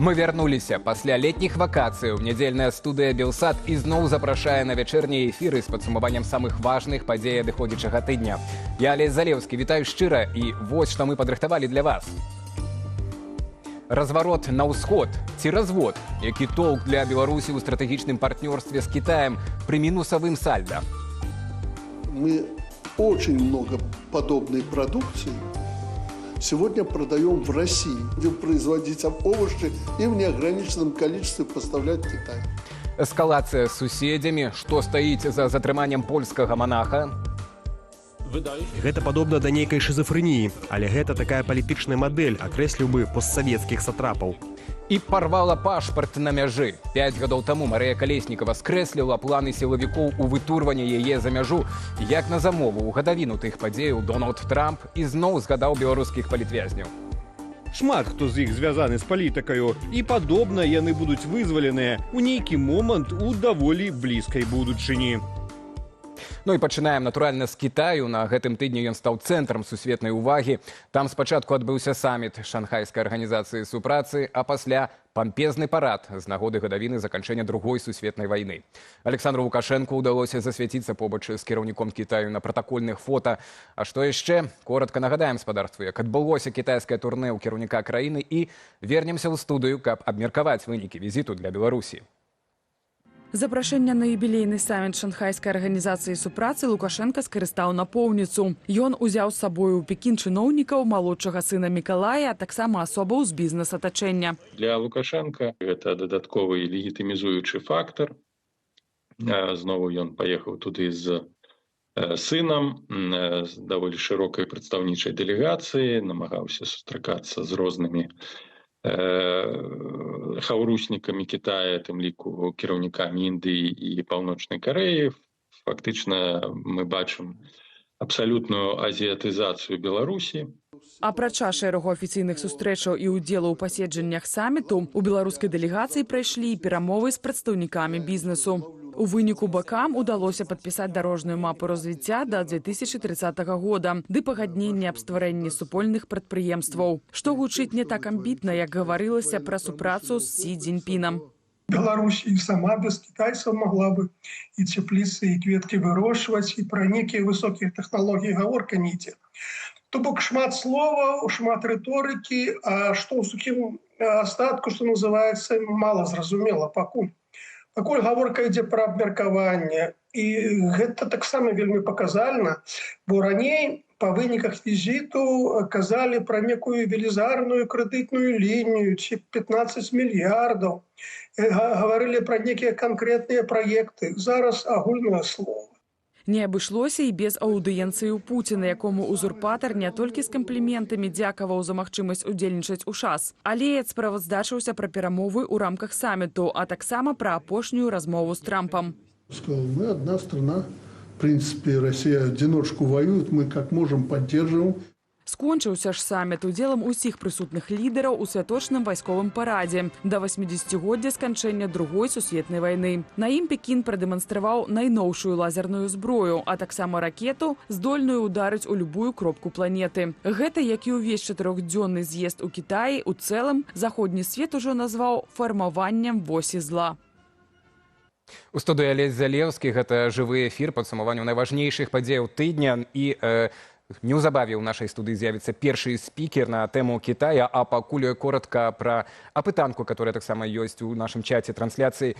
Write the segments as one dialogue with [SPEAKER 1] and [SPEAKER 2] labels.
[SPEAKER 1] Мы вярнуліся пасля летніх вакацыяў. Нядзельная студыя «Белсат» ізноў запрашае на вячэрнія эфіры з падсумаваннем самых важных падзей адыходзячага тыдня. Я Олесь Залеўскі, вітаю шчыра, і вось што мы падрыхтавалі для вас. Разварот на ўсход ці развод, які толк для Беларусі ў стратэгічным партнёрстве з Китаем пры мінусавым сальда.
[SPEAKER 2] Мы очень много подобной продукции сегодня продаем в России. Будем производить овощи и в неограниченном количестве поставлять в Китай.
[SPEAKER 1] Эскалацыя з суседзямі, што стаіць за затрыманнем польскага манаха.
[SPEAKER 3] Гэта падобна да нейкай шизофрэніі, але гэта такая палітычная мадэль, акрэсліў бы постсавецкіх сатрапаў.
[SPEAKER 1] І парвала пашпарт на мяжы. 5 гадоў таму Марыя Калеснікава скрэсліла планы сілавікоў у вытурванні яе за мяжу. Як на замову ў гадавіну тых падзеяў Дональд Трамп ізноў згадаў беларускіх палітвязняў.
[SPEAKER 4] Шмат хто з іх звязаны з палітыкаю, і падобна яны будуць вызваленыя ў нейкі момант у даволі блізкай будучыні.
[SPEAKER 1] Ну і пачынаем, натуральна, з Кітаю. На гэтым тыдні ён стаў цэнтрам сусветнай увагі. Там спачатку адбыўся саміт Шанхайскай арганізацыі супрацы, а пасля пампезны парад з нагоды гадавіны заканчэння Другой сусветнай вайны. Александру Лукашэнку ўдалося засвяціцца побач з кіраўніком Кітаю на пратакольных фота. А што яшчэ? Коратка нагадаем спадарству, як адбылося кітайскае турнэ ў кіраўніка краіны, і вернемся ў студыю, каб абмеркаваць вынікі візіту для Беларусі.
[SPEAKER 5] Запрашэнне на юбілейны саміт Шанхайскай арганізацыі супрацы Лукашенка скарыстаў напоўніцу. Ён узяў з сабою ў Пекін чыноўнікаў, малодшага сына Мікалая, а таксама асобаў з бізнес-атачэння.
[SPEAKER 6] Для Лукашенка гэта дадатковы легітымізуючы фактар. Знову ён паехаў туды з сынам, з даволі шырокай прадстаўнічай дэлегацыі, намагаўся сустракацца з рознымі хаўруснікамі Китая, тым ліку кіраўнікамі Індыі і Паўночнай Карэі. Фактычна мы бачым абсалютную азіятызацыю Беларусі.
[SPEAKER 5] Апрача шэрагу афіцыйных сустрэчаў і ўдзелу ў паседжаннях саміту, у беларускай дэлегацыі прайшлі і перамовы з прадстаўнікамі бізнесу. У выніку бакам удалося падпісаць дарожную мапу развіцця да 2030 года ды пагадненне аб стварэнні супольных прадпрыемстваў, што гучыць не так амбітна, як гаварылася пра супрацу з Сі Цзіньпінам.
[SPEAKER 7] Беларусь і сама без кітайцаў магла бы і цепліцы, і кветкі вырошчваць, і пра нейкія высокія тэхналогіі гаворка не ідзе. То бок шмат словаў, шмат рыторыкі, а што ў сухім астатку, што называецца, мала зразумела пакуль. Пакуль гаворка ідзе пра абмеркаванне, і гэта таксама вельмі паказальна, бо раней па выніках візіту казалі пра некую велізарную крэдытную лінію ці 15 мільярдаў, гаварылі пра некія канкрэтныя праекты. Зараз агульнае слово.
[SPEAKER 5] Не абышлося і без аўдыенцыі ў Пуціна, якому узурпатар не толькі з кампліментамі дзякаваў за магчымасць удзельнічаць у ШАС, але і справаздачыўся пра перамовы ў рамках саміту, а таксама пра апошнюю размову з Трампам.
[SPEAKER 2] Сказал, мы одна страна, в принципе, Россия одиночку воюет, мы как можем поддерживаем.
[SPEAKER 5] Скончыўся ж саміт удзелам усіх прысутных лідараў у святочным вайсковым парадзе да 80-годдзя сканчэння Другой сусветнай вайны. На ім Пекін прадэманстраваў найноўшую лазерную зброю, а таксама ракету, здольную ударыць у любую кропку планеты. Гэта, як і ўвесь 4-дзённы з'езд у Кітаі, у цэлым заходні свет ужо назваў фармаваннем восі зла.
[SPEAKER 1] У студыі Олесь Залеўскі, гэта жывы эфір падсумаванню найважнейшых падзеяў тыдня, і неўзабаве ў нашай студыі з'явіцца першы спікер на тэму Китая, а пакуль коратка пра апытанку, которая таксама ёсць у нашым чаце трансляцыі.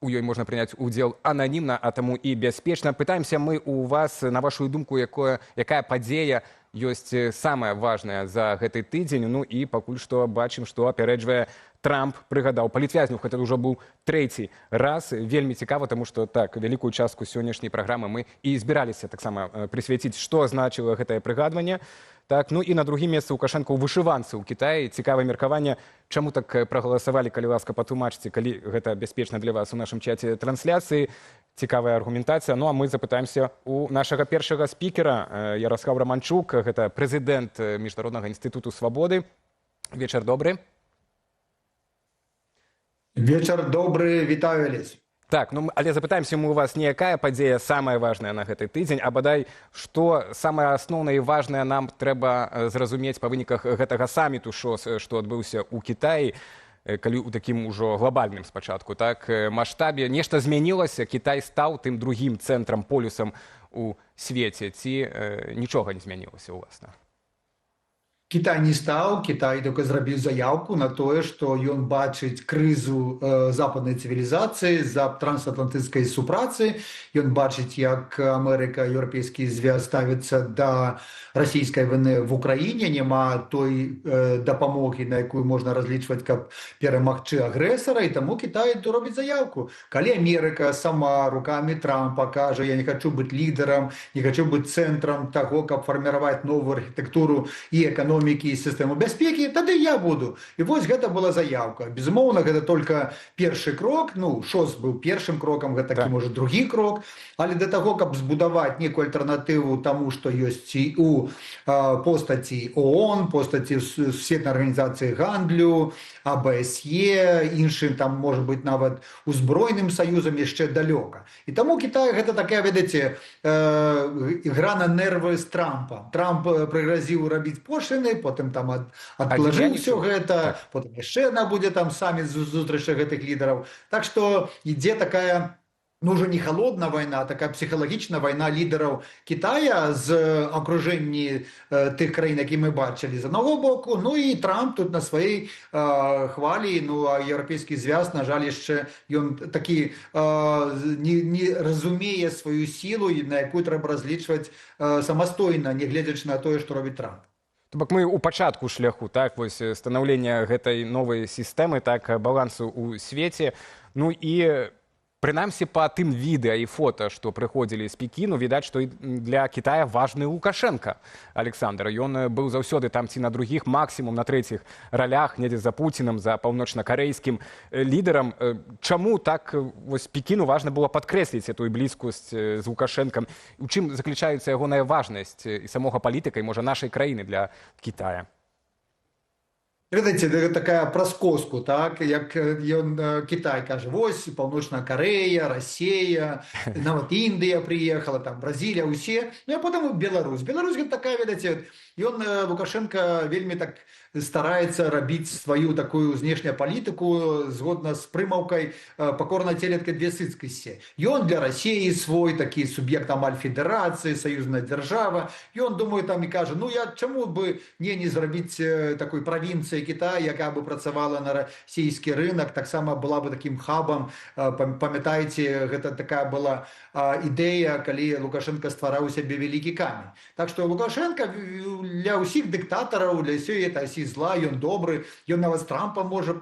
[SPEAKER 1] У ёй можна прыняць удзел ананімна, а таму і бяспечна. Пытаемся мы у вас, на вашу думку, якая падзея ёсць самая важная за гэты тыдзень. Ну і пакуль што бачым, што апярэджвае Трамп, прыгадаў палітвязню, гэта ўжо быў трэці раз. Вельмі цікава, таму што так, вялікую частку сённяшняй праграмы мы і збіраліся таксама прысвяціць, што значыла гэтае прыгадванне. Так, ну і на другім месцы Лукашенко ў вышыванцы ў Кітаі. Цікавае меркаванне, чаму так прагаласавалі, калі ласка, патлумачце, калі гэта бяспечна для вас у нашым чаце трансляцыі. Цікавая аргументацыя. Ну а мы запытаемся у нашага першага спікера, Ярослав Романчук, гэта прэзідэнт Міжнароднага інстытуту свабоды. Вечар добры.
[SPEAKER 8] Вечар добры, вітаю, Олесь.
[SPEAKER 1] Так, ну, але запытаемся мы у вас, не якая падзея самая важная на гэты тыдзень, а бадай, што самае асноўнае і важнае нам трэба зразумець па выніках гэтага саміту, што адбыўся ў Кітаі. калі ў такім ужо глобальным спачатку, так, маштабе нешта змянілася, Кітай стаў тым другім цэнтрам, полюсам у свеце, ці нічога не змянілася ўласна?
[SPEAKER 8] Китай не стал, Китай только зрабіў заявку на тое, што ён бачыць крызу западнай цывілізацыі, за трансатлантычнай супрацы. Ён бачыць, як Амерыка, Еўрапейскі звяз ставіцца да расійскай вайны в Украіне, няма той дапамогі, на якую можна разлічваць, каб перамагчы агрэсара, і таму Китай робіць заявку. Калі Амерыка сама рукамі Трампа кажа, я не хочу быць лідарам, не хочу быць цэнтрам таго, каб фарміраваць новую архітэктуру і эканоміку, і сістэму бяспекі, тады я буду. І вось гэта была заявка. Безумоўна, гэта только першы крок, ну, ШОС быў першым крокам, гэта такі, можа, другі крок, але для таго, каб збудаваць некую альтэрнатыву таму, што ёсць і у постаці ООН, постаці Сусветнай арганізацыі гандлю, АБСЕ, іншым, там, можа быць, нават узброеным саюзам яшчэ далёка. І таму Кітай гэта такая, ведаеце, ігра на нервы з Трампа. Трамп прыгразіў рабіць пошліны, потым там адклажыў ўсё гэта, потым яшчэ одна будзе там саміт зустрычы гэтых лідараў. Так што ідзе такая, ну, уже не холодная война, а такая психологічная война лідерів Китая з окруженні тих країн, які ми бачили з одного боку, ну і Трамп тут на своїй хвалі, ну а Європейський зв'яз, на жаль, ще він таки не розуміє свою силу, на яку треба розлічувати самостійно, не глядячи на те, що робить Трамп.
[SPEAKER 1] То бок мы ў пачатку шляху, так, вось станаўлення гэтай новай сістэмы, так, балансу ў свеце, ну і прынамсі па тым відэа і фота, што прыходзілі з Пекіну, відаць, што і для Кітая важны Лукашенка. Александр, ён быў заўсёды там ці на другіх, максімум на трэціх ралях, недзе за Пуцінам, за паўночна-карэйскім лідарам. Чаму так вось Пекіну важна было падкрэсліць эту блізкасць з Лукашэнкам? У чым заключаецца ягоная важнасць і самога палітыка, і, можа, нашай краіны для Кітая?
[SPEAKER 8] Ведаеце, такая праскоску, так, як Кітай кажа, вось, Паўночная Карэя, Расія, нават Індыя прыехала, там, Бразілія, усе, ну, а потым Беларусь. Беларусь, гэта такая, ведаеце, ён, Лукашенко, вельмі так стараецца рабіць сваю такую знешнюю палітыку згодна з прымаўкай «покорна телятка две сыцкасці». Ён для Расіі свой такі суб'ект амаль федэрацыі, саюзная дзяржава. Ён, думаю, там і кажа, ну, я чаму бы не зрабіць такой правінцыі Китая, яка бы працавала на расійскі рынок, таксама была бы такім хабам. Памятаеце, гэта такая была ідэя, калі Лукашенко ствараў сябе вялікі камень. Так што Лукашенко для ўсіх дыктатараў, для ўсёй этой асі зла, ён добры, ён нават з Трампа можа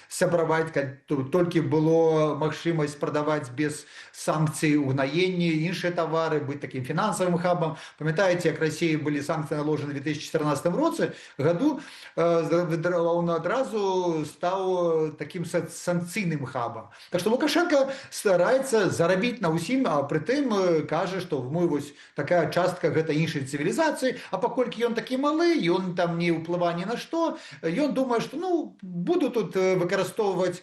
[SPEAKER 8] сябраваць, толькі было магчымасць прадаваць без санкцый угнаенні, іншыя тавары, быць такім фінансавым хабам. Памятаеце, як Расіі былі санкцыі наложаны в 2014 году, он адразу стаў такім санкцыйным хабам. Так што Лукашенко стараецца зарабіць на ўсім, а прытым кажа, што мы вось такая частка гэта іншай цывілізацыі, а паколькі ён такі малы, ён там не ўплывае ні на што, ён думае, што, ну, буду тут выкарыстоўваць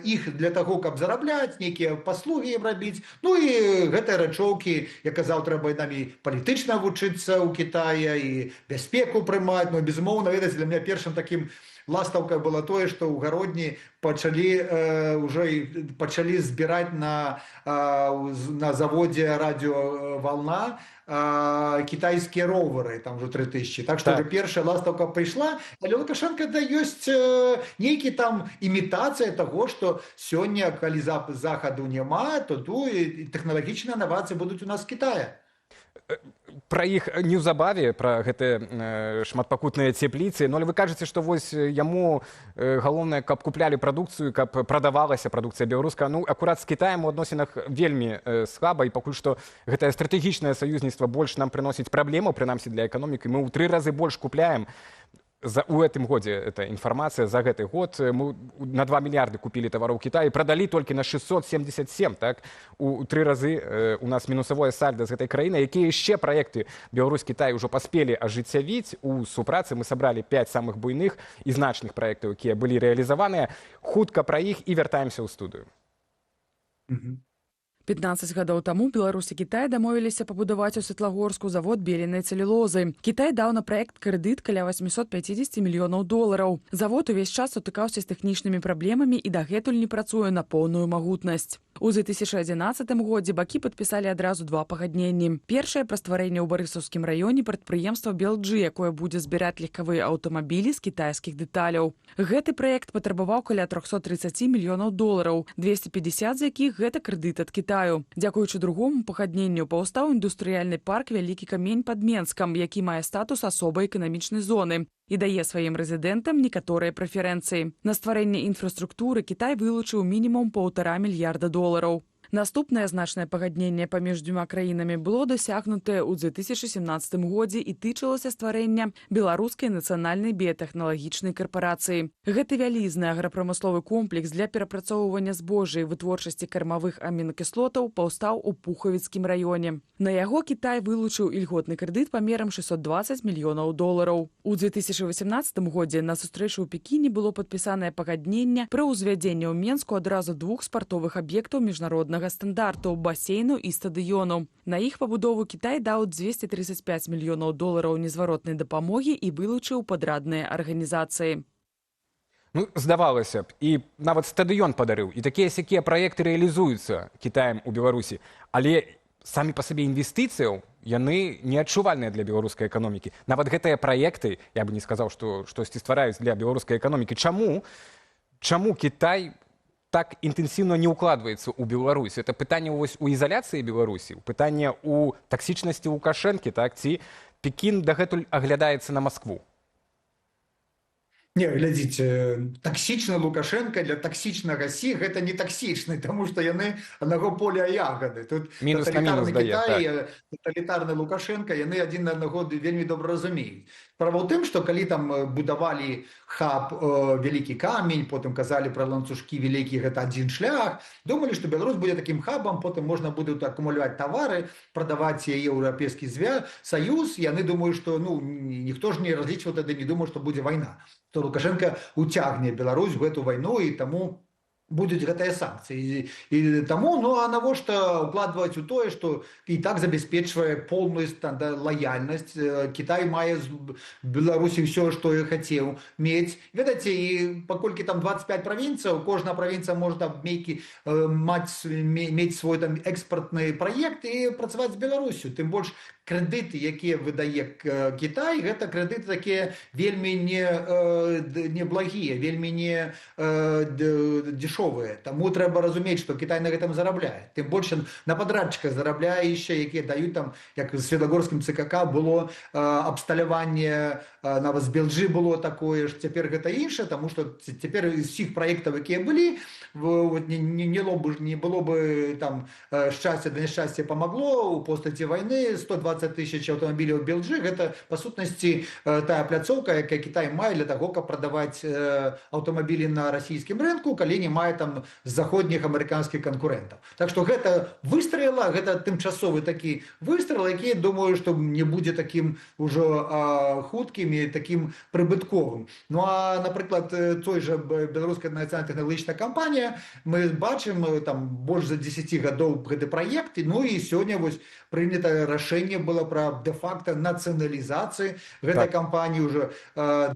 [SPEAKER 8] іх для таго, каб зарабляць, нейкія паслугі ім рабіць. Ну і гэтыя рэчоўкі, я казаў, трэба намі палітычна вучыцца ў Кітае і бяспеку прымаць. Ну, безумоўна, ведаеце, для мяне першым такім ластаўкай было тое, што ў гародні пачалі збіраць на заводзе радыёвална китайские ровары, там уже 3000. Так что уже першая ластаўка прыйшла, але Лукашенко да ёсць нейкі там імітацыя таго, што сёння, калі захаду няма, то тэхналагічныя інавацыі будуць у нас з Китая.
[SPEAKER 1] Пра іх неўзабаве, пра гэтыя шматпакутныя цепліцы, ну, але вы кажаце, што вось яму галоўнае, каб куплялі прадукцыю, каб прадавалася прадукцыя беларуская. Ну, акурат з Кітаем у адносінах вельмі слаба, і пакуль што гэтае стратэгічнае саюзніцтва больш нам прыносіць праблему, прынамсі для эканомікі. Мы ў 3 разы больш купляем. У гэтым годзе эта інфармацыя за гэты год мы на 2 мільярды купілі тавараў Кітая і прадалі толькі на 677, так? У 3 разы у нас мінусавое сальда з гэтай краіны. Якія яшчэ праекты Беларусь-Кітай ўжо паспелі ажыццявіць у супрацы? Мы сабралі 5 самых буйных і значных праектаў, якія былі рэалізаваныя. Хутка пра іх і вяртаемся ў студыю.
[SPEAKER 5] 15 гадоў таму Беларусь і Кітай дамовіліся пабудаваць у Светлагорску завод беленай цэлюлозы. Кітай даў на праект крэдыт каля 850 мільёнаў долараў. Завод увесь час сутыкаўся з тэхнічнымі праблемамі і дагэтуль не працуе на поўную магутнасць. У 2011 годзе бакі падпісалі адразу 2 пагадненні. Першае пра стварэнне ў Барысаўскім раёне прадпрыемства «Белджы», якое будзе збіраць легкавыя аўтамабілі з кітайскіх дэталяў. Гэты праект патрабаваў каля 330 мільёнаў долараў, 250 з якіх гэта крэдыт ад Кітаю. Дзякуючы другому пагадненню паўстаў індустрыяльны парк «Вялікі камень» пад Менскам, які мае статус асобай эканамічнай зоны і дае сваім рэзідэнтам некаторыя прэферэнцыі. На стварэнне інфраструктуры Кітай вылучыў мінімум 1,5 мільярда долараў. Наступнае значнае пагадненне паміж дзвюма краінамі было дасягнутае ў 2017 годзе і тычылася стварэння беларускай нацыянальнай біятэхналагічнай карпорацыі. Гэты вялізны аграпрамысловы комплекс для перапрацоўвання збожжа і вытворчасці кармавых амінакіслотаў паўстаў у Пухавіцкім раёне. На яго Кітай вылучыў ільготны крэдыт памерам 620 мільёнаў долараў. У 2018 годзе на сустрэчы ў Пекіне было падпісанае пагадненне пра ўзвядзенне ў Менску адразу 2 спартовых аб'ектаў міжнароднага стандарту, басейну і стадыёну. На іх пабудову Кітай даў 235 мільёнаў долараў незваротнай дапамогі і вылучыў падрадныя арганізацыі.
[SPEAKER 1] Ну, здавалася б, і нават стадыён падарыў, і такія-сякія праекты рэалізуюцца Кітаем у Беларусі, але самі па сабе інвестыцыяў яны неадчувальныя для беларускай эканомікі. Нават гэтыя праекты, я бы не сказаў, што штосьці ствараюць для беларускай эканомікі. Чаму Кітай так інтэнсіўна не ўкладваецца ў Беларусь? Это пытанне вось у ізаляцыі Беларусі, пытанне ў таксічнасці Лукашэнкі, так? Ці Пекін дагэтуль аглядаецца на Маскву?
[SPEAKER 8] Не, глядзіце, таксічны Лукашенко для таксічнага Сі гэта не таксічны, таму што яны аднаго поля ягады. Тут
[SPEAKER 1] мінус на мінус дае,
[SPEAKER 8] Кітай, таталітарны Лукашенко, яны адзін аднаго вельмі добра разумеюць. Справа ў тым, што калі там будавалі хаб «Вялікі камень», потым казалі пра ланцужкі «Вялікі» гэта адзін шлях, думалі, што Беларусь будзе такім хабам, потым можна будзе акумуляваць тавары, прадаваць яе Еўрапейскі Саюз. Яны думаюць, што ніхто ж не разлічваў тады, не думаў, што будзе вайна. То Лукашенко уцягне Беларусь в эту вайну, і таму будуць гэтыя санкцыі. І таму, а навошта укладваць у тое, што і так забяспечвае поўную лаяльнасць. Кітай мае з Беларусі ўсё, што і хацеў мець. Ведаеце, і паколькі там 25 правінцыяў, кожная правінцыя можа мець свой там экспартны праект і працаваць з Беларусю. Тым больш крэдыты, якія выдае Кітай, гэта крэдыты такія вельмі неблагія, вельмі не дешевыя. Таму трэба разумець, што Кітай на гэтым зарабляе. Тым больш на падрадчыках зарабляе яшчэ, якія даюць там, як з Светлагорскім ЦКК было абсталяванне, нават з Белджы было такое ж, цяпер гэта іншае, таму што цяпер з усіх праектаў, якія былі, не было бы там шчасця да няшчасця памагло у постаці вайны. 120 тысяч аўтамабіляў Белджы, гэта па сутнасці тая пляцоўка, якая Кітай мае для таго, каб прадаваць аўтамабілі на расійскім рынку, калі не мае там заходніх амерыканскіх канкурэнтаў. Так што гэта выстрела, гэта тымчасовы такі выстрел, які, думаю, што не будзе такім ужо хуткім і такім прыбытковым. Ну а, напрыклад, той жа беларуская нацыянальна-тэхналагічная кампанія, мы бачым там больш за 10 гадоў гэты праект, ну і сёння вось прынята рашэнне было пра де-факто нацыяналізацыі гэтай кампаніі. Уже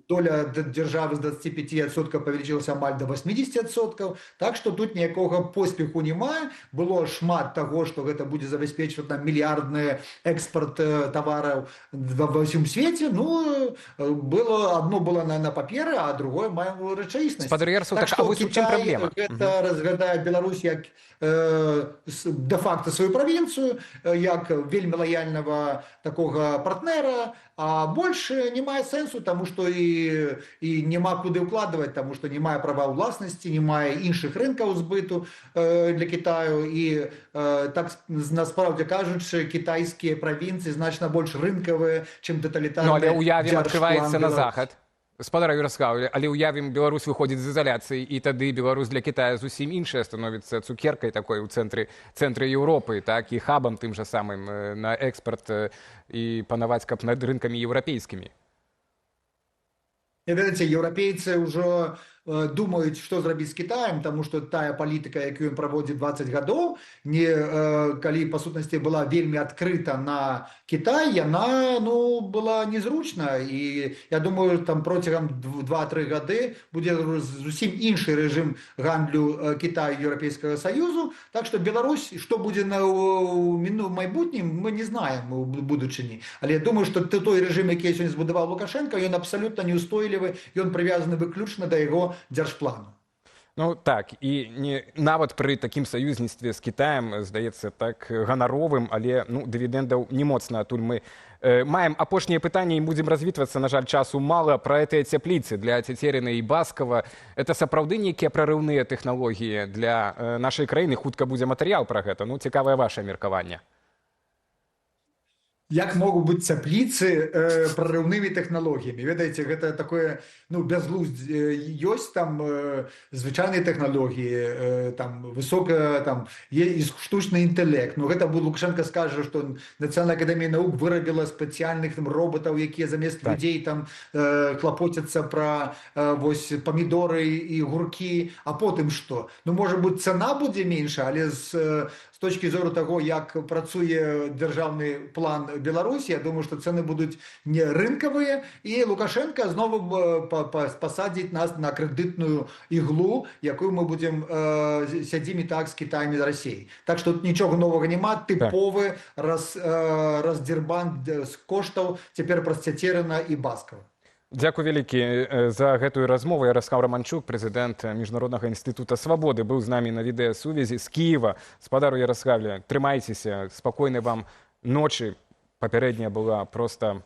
[SPEAKER 8] доля дзяржавы з 25% павялічылася амаль до 80%. Так што тут ніякога поспеху няма. Было шмат таго, што гэта будзе забяспечваць нам мільярдны экспарт тавараў ва ўсім свеце. Ну, одно было на паперы, а другое мае рэчаіснасць.
[SPEAKER 1] Так што
[SPEAKER 8] Кітай гэта разглядае Беларусь як де-факто сваю правінцыю, як вельмі лаяльнага такога партнера, а больш не мае сэнсу, таму што і няма куды ўкладваць, таму што не мае права ўласнасці, не мае іншых рынкаў збыту для Кітаю. І так, насправді кажучы, кітайскія правінцыі значна больш рынкавыя, чым таталітарныя.
[SPEAKER 1] Ну, але уявім, адкрываецца на захад. Спадар Ярослаў, але ўявім, Беларусь выходзіць з ізаляцыі, і тады Беларусь для Кітая зусім іншая становіцца цукеркай такой у цэнтры Еўропы, так, і хабам тым жа самым на экспарт і панаваць каб над рынкамі еўрапейскімі.
[SPEAKER 8] Ведаеце, еўрапейцы ўжо думаюць, што зрабіць з Кітаем, таму што тая палітыка, якую ён праводзіць 20 гадоў, калі па сутнасці была вельмі адкрыта на Кітай, яна была незручна. І я думаю, там процягам 2-3 гады будзе зусім іншы рэжым гандлю Кітаю і Еўрапейскага Саюзу. Так што Беларусь, што будзе ў майбутнім, мы не знаем у будучыні. Але я думаю, што той рэжым, які сёння збудаваў Лукашенко, ён абсалютна неустойлівы, ён прывязаны выключна да яго дзяржплану.
[SPEAKER 1] Ну так, і нават пры такім саюзніцтве з Кітаем, здаецца, так ганаровым, але дывідэндаў не моцна. Адтуль мы маем апошнія пытанні і будзем развітвацца, на жаль, часу мала, пра гэтыя цяпліцы для Цецерына і Баскова. Это сапраўды нейкія прарыўныя тэхналогіі для нашай краіны? Хутка будзе матэрыял пра гэта. Цікавае вашае меркаванне.
[SPEAKER 8] Як могуць быць цяпліцы прарыўнымі тэхналогіямі? Ведаеце, гэта такое, бязглуздзь. Ёсць там звычайныя тэхналогіі, там высокая, там є штучны інтэлект. Гэта Лукашенко скажа, што Нацыянальная акадэмія навук вырабіла спецыяльных роботаў, якія замест людзей там клапоцяцца пра памідоры і гуркі, а потым што? Можа быць, цана будзе менша, але з точки зору того, як працуе дзяржаўны план Беларусі, я думаю, што цэны будуць не рынкавыя, і Лукашенко знову пасадзіць нас на крэдытную іглу, якую мы будзем сядзім і так з Кітаем і з Расіяй. Так што тут нічога новага няма, тыповы раздзірбан з коштаў цяпер праз Цецерына і Баскова.
[SPEAKER 1] Дзякуй вялікі за гэтую размову. Ярослав Романчук, прэзідэнт Міжнароднага інстытута свабоды, быў з намі на відэасувязі з Кіева. Спадару Ярославе, трымайцеся, спакойнай вам ночы. Папярэдняя была просто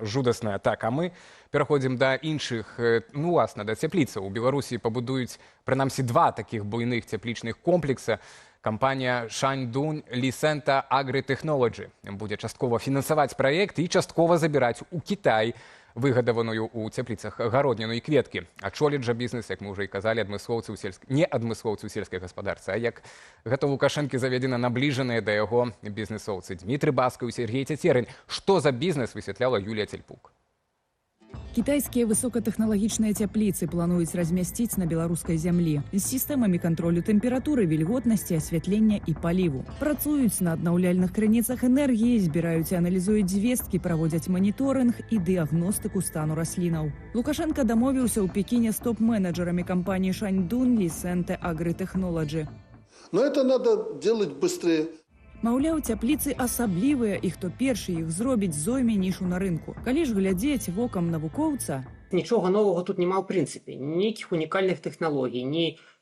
[SPEAKER 1] жудасная. Так, а мы пераходзім да іншых, уласна, да цяпліцаў. У Беларусі пабудуюць, прынамсі, 2 такіх буйных цяплічных комплекса. Кампанія Shandong Licenta Agri-Technology будзе часткова фінансаваць праект і часткова забіраць у Кітай выгадаваную ў цяпліцах гародніну і кветкі. Ачоліць жа бізнес, як мы ўжо і казалі, не адмыслоўцы ў сельскай гаспадарцы, а як гэта Лукашэнкі заведзена набліжаныя да яго бізнесоўцы Дмітрый Баскаў і Сергей Цецерын. Што за бізнес, высвятляла Юлія Цельпук.
[SPEAKER 5] Кітайскія высокатэхналагічныя цяпліцы плануюць размясціць на беларускай зямлі з сістэмамі кантролю тэмпературы, вільготнасці, асвятлення і паліву. Працуюць на аднаўляльных крыніцах энергіі, збіраюць і аналізуюць звесткі, праводзяць маніторынг і дыягностыку стану раслінаў. Лукашенко дамовіўся ў Пекіне з топ-менеджерамі кампаніі Shandong Licenta Agri-Technology.
[SPEAKER 2] Но это надо делать быстрее.
[SPEAKER 5] Маўляў, цяпліцы асаблівыя, і хто першы іх зробіць, зойме нішу на рынку. Калі ж глядзець вокам навукоўца...
[SPEAKER 9] Нічога новага тут няма ў прынцыпе. Нейкіх унікальных тэхналогій,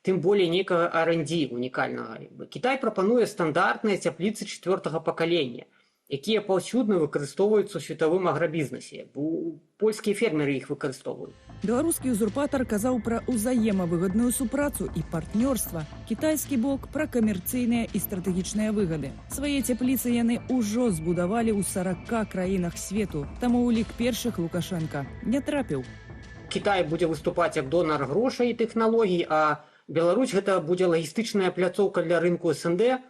[SPEAKER 9] тым болей нейкага R&D унікальнага. Кітай прапануе стандартныя цяпліцы 4-го пакалення, якія паўсюдна выкарыстоўваюцца ў светавым аграбізнесе. Польскія фермеры іх выкарыстоўваюць.
[SPEAKER 5] Беларускі узурпатар казаў пра ўзаемавыгадную супрацу і партнёрства. Кітайскі бок пра камерцыйныя і стратэгічныя выгады. Свае цяпліцы яны ўжо збудавалі ў 40 краінах свету, таму ў лік першых Лукашенка не трапіў.
[SPEAKER 9] Кітай будзе выступаць як донар грошай і тэхналогій, а Беларусь гэта будзе лагістычная пляцоўка для рынку СНД,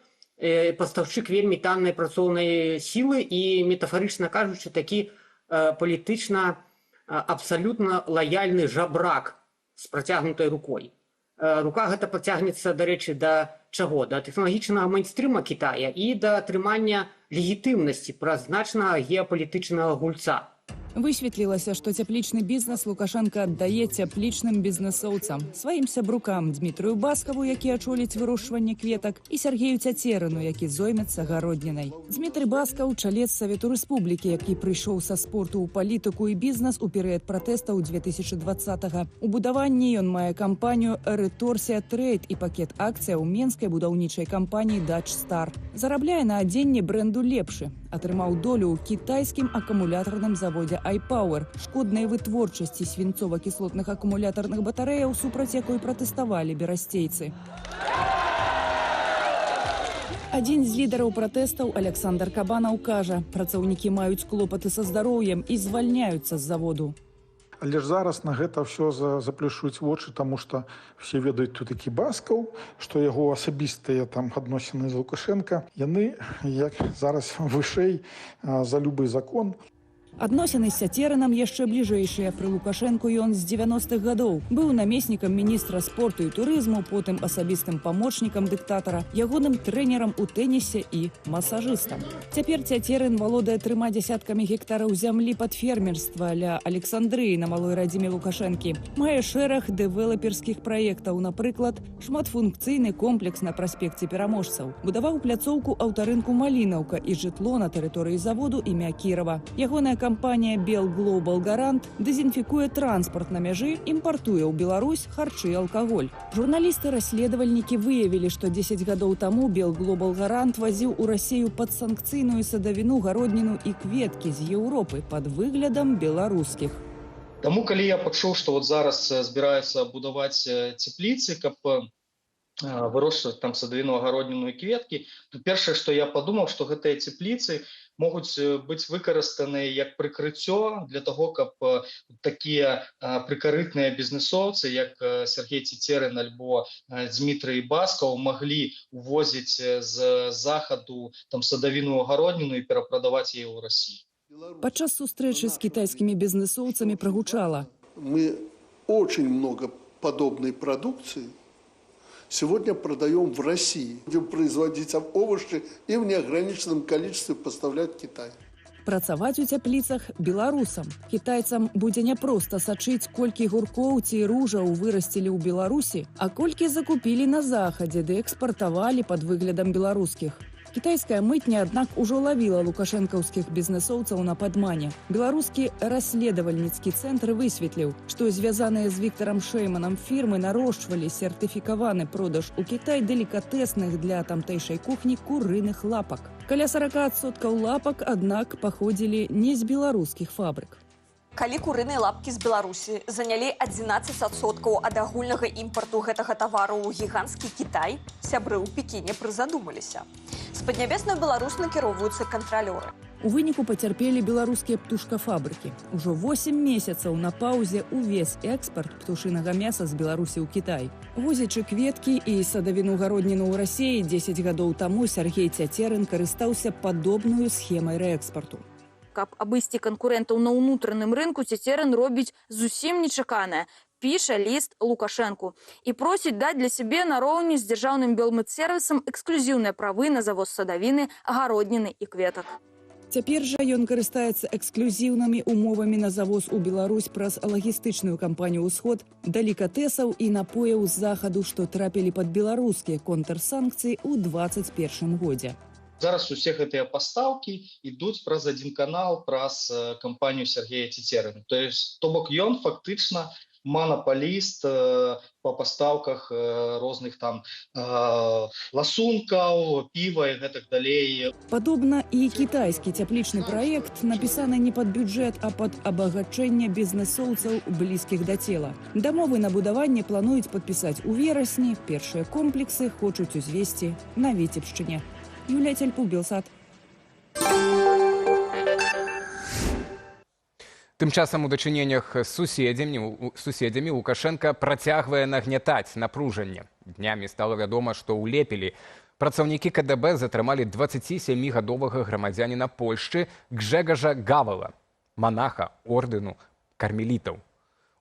[SPEAKER 9] пастаўшчык вельмі таннай працоўнай сілы і, метафарычна кажучы, такі палітычна абсалютна лаяльны жабрак з працягнутай рукой. Рука гэта працягнецца, дарэчы, да чаго? Да тэхналагічнага мейнстрыма Кітая і да атрымання легітымнасці праз значнага геапалітычнага гульца.
[SPEAKER 5] Высветлілася, што цяплічны бізнес Лукашенко аддае цяплічным бізнесоўцам, сваім сябрукам Дмітрыю Баскаву, які ачоліць вырошчванне кветак, і Сергею Цецерыну, які зоймецца гароднінай. Дмітрый Баскаў – чалец Савету Рэспублікі, які прыйшоў са спорту ў палітыку і бізнес у перыяд пратэстаў 2020-го. У будаванні ён мае кампанію «Реторсія Трейд» і пакет акцыяў менскай будаўнічай кампаніі «Дач Стар». Зарабляе на адзенні бренду «Лепшы». Атрымаў долю ў кітайскім акумулятарным заводзе iPower, шкоднай вытворчасці свінцова-кіслотных акумулятарных батарэяў, супраць якой пратэставалі берасцейцы. Адзін з лідараў пратэстаў, Александр Кабанаў, кажа, працаўнікі маюць клопаты са здароўем і звальняюцца з заводу.
[SPEAKER 10] Але ж зараз на гэта ўсё заплюшуюць вочы, таму што все ведаюць тут такі Баскаў, што яго асабістыя там адносіны з Лукашенко, яны як зараз вышэй за любы закон.
[SPEAKER 11] Адносіны з Цяцерынам яшчэ бліжэйшыя. Пры Лукашэнку ён з 90-х гадоў. Быў намеснікам міністра спорту і турызму, потым асабістым памочнікам дыктатара, ягоным трэнерам у тэнісе і масажыстам. Цяпер Цяцерын валодае 3 дзесяткамі гектараў зямлі пад фермерства ля Александрыі на малой радзіме Лукашэнкі. Мае шэраг дэвелаперскіх праектаў, напрыклад, шматфункцыйны комплекс на праспекце Пераможцаў. Будаваў пляцоўку аўтарынку Малінаўка і жытло на тэрыторыі заводу імя Кірова. Ягоная кампанія Bell Global Garant дэзінфікуе транспарт на мяжы, імпартуе ў Беларусь харчы і алкаголь. Журналісты-расследавальнікі выявілі, што 10 гадоў таму Bell Global Garant вазіў у Расію падсанкцыйную садавіну, гародніну і кветкі з Еўропы пад выглядам беларускіх.
[SPEAKER 12] Таму, калі я пачуў, што зараз збіраюцца будаваць цепліцы, каб вырошчваць там садавіну, агародніну і кветкі, то першае, што я падумаў, што гэтыя цепліцы могуць быць выкарыстаныя як прыкрыццё для таго, каб такія прыкарытныя бізнесоўцы, як Сергей Цяцерын альбо Дмітрый Баскаў, маглі увозіць з захаду там садавіну, агародніну і перапрадаваць яе ў Расіі.
[SPEAKER 11] Падчас сустрэчы з кітайскімі бізнесоўцамі прагучала:
[SPEAKER 2] мы очень много подобной продукции сегодня продаем в России. Будем производить овощи и в неограниченном количестве поставлять в Китай.
[SPEAKER 11] Працаваць у цяпліцах беларусам. Кітайцам будзе не проста сачыць, колькі гуркоў ці ружаў вырасцілі ў Беларусі, а колькі закупілі на захадзе ды экспартавалі пад выглядам беларускіх. Кітайская мытня, аднак, ужо лавіла лукашэнкаўскіх бізнесоўцаў на падмане. Беларускі расследавальніцкі цэнтр высветліў, што звязаныя з Віктарам Шэйманам фірмы нарошчвалі сертыфікаваны продаж у Кітай делікатэсных для тамтэйшай кухні курыных лапак. Каля 40% лапак, аднак, паходзілі не з беларускіх фабрык.
[SPEAKER 13] Калі курыныя лапкі з Беларусі занялі 11% ад агульнага імпарту гэтага тавару ў гіганцкі Кітай, сябры ў Пекіне прызадумаліся. З Паднябеснай Беларусь накіроўваюцца кантралёры.
[SPEAKER 11] У выніку пацярпелі беларускія птушкафабрыкі. Ужо 8 месяцаў на паўзе увесь экспарт птушынага мяса з Беларусі ў Кітай. Возячы кветкі і садавіну, гародніну ў Расіі 10 гадоў таму Сергей Цяцерын карыстаўся падобную схемай рээкспарту.
[SPEAKER 14] Каб абысці канкурэнтаў на ўнутраным рынку, Цяцерын робіць зусім нечаканае. Піша ліст Лукашэнку і просіць даць для сябе нароўні з дзяржаўным белмэдсервісам эксклюзіўныя правы на завоз садавіны, агародніны і кветак.
[SPEAKER 11] Цяпер жа ён карыстаецца эксклюзіўнымі умовамі на завоз у Беларусь праз лагістычную кампанію «Усход», далікатэсаў і напояў з захаду, што трапілі пад беларускія контрсанкцыі ў 2021 годзе.
[SPEAKER 12] Зараз усе гэтыя пастаўкі ідуць праз адзін канал, праз кампанію Сергея Цяцерына. То бок ён фактычна монополіст па пастаўках розных там ласункаў, піва і гэтак далей.
[SPEAKER 11] Падобна і кітайскі цяплічны праект напісаны не пад бюджэт, а пад абагачэнне бізнесоўцаў блізкіх да цела. Дамовы на будаванне плануюць падпісаць у верасні, першыя комплексы хочуць узвесці на Віцебшчыне. Юлія Цельпук, Белсат.
[SPEAKER 1] Тым часам у дачыненнях з суседзямі Лукашенка працягвае нагнятаць напружанне. Днямі стала вядома, што ў Лепелі працаўнікі КДБ затрымалі 27-гадовага грамадзяніна Польшчы Гжегажа Гавала, манаха ордэну кармелітаў.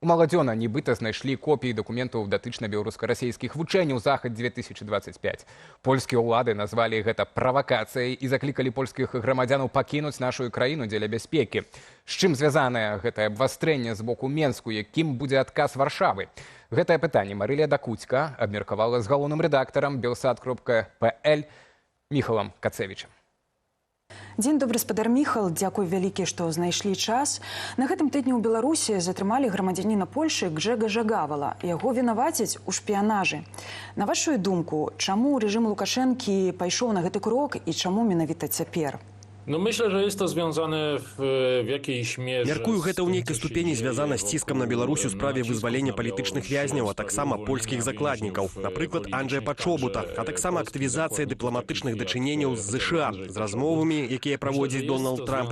[SPEAKER 1] У Маладзёна нібыта знайшлі копіі дакументаў датычна беларуска-расейскіх вучэнняў «Захад-2025». Польскія ўлады назвалі гэта правакацыяй і заклікалі польскіх грамадзянаў пакінуць нашу краіну дзеля бяспекі. З чым звязанае гэтае абвастрэнне з боку Менску, якім будзе адказ Варшавы? Гэтае пытанне Марылія Дакуцька абмеркавала з галоўным рэдактарам Белсат.пл Міхалам Кацевічам.
[SPEAKER 15] Дзень добры, спадар Міхал, дзякуй вялікі, што знайшлі час. На гэтым тыдні ў Беларусі затрымалі грамадзяніна Польшы Гжегажа Гавала. Яго вінавацяць у шпіянажы. На вашу думку, чаму рэжым Лукашэнкі пайшоў на гэты крок і чаму менавіта цяпер?
[SPEAKER 16] Myślę, że jest to związane w jakiejś mierze...
[SPEAKER 3] Мяркую, гэта ў нейкай ступені звязана з ціскам на Беларусь у справе вызвалення палітычных вязняў, а таксама польскіх закладнікаў, напрыклад, Анджэя Пачобута, а таксама актывізацыя дыпламатычных дачыненняў з ЗША, з размовамі, якія праводзіць Дональд Трамп,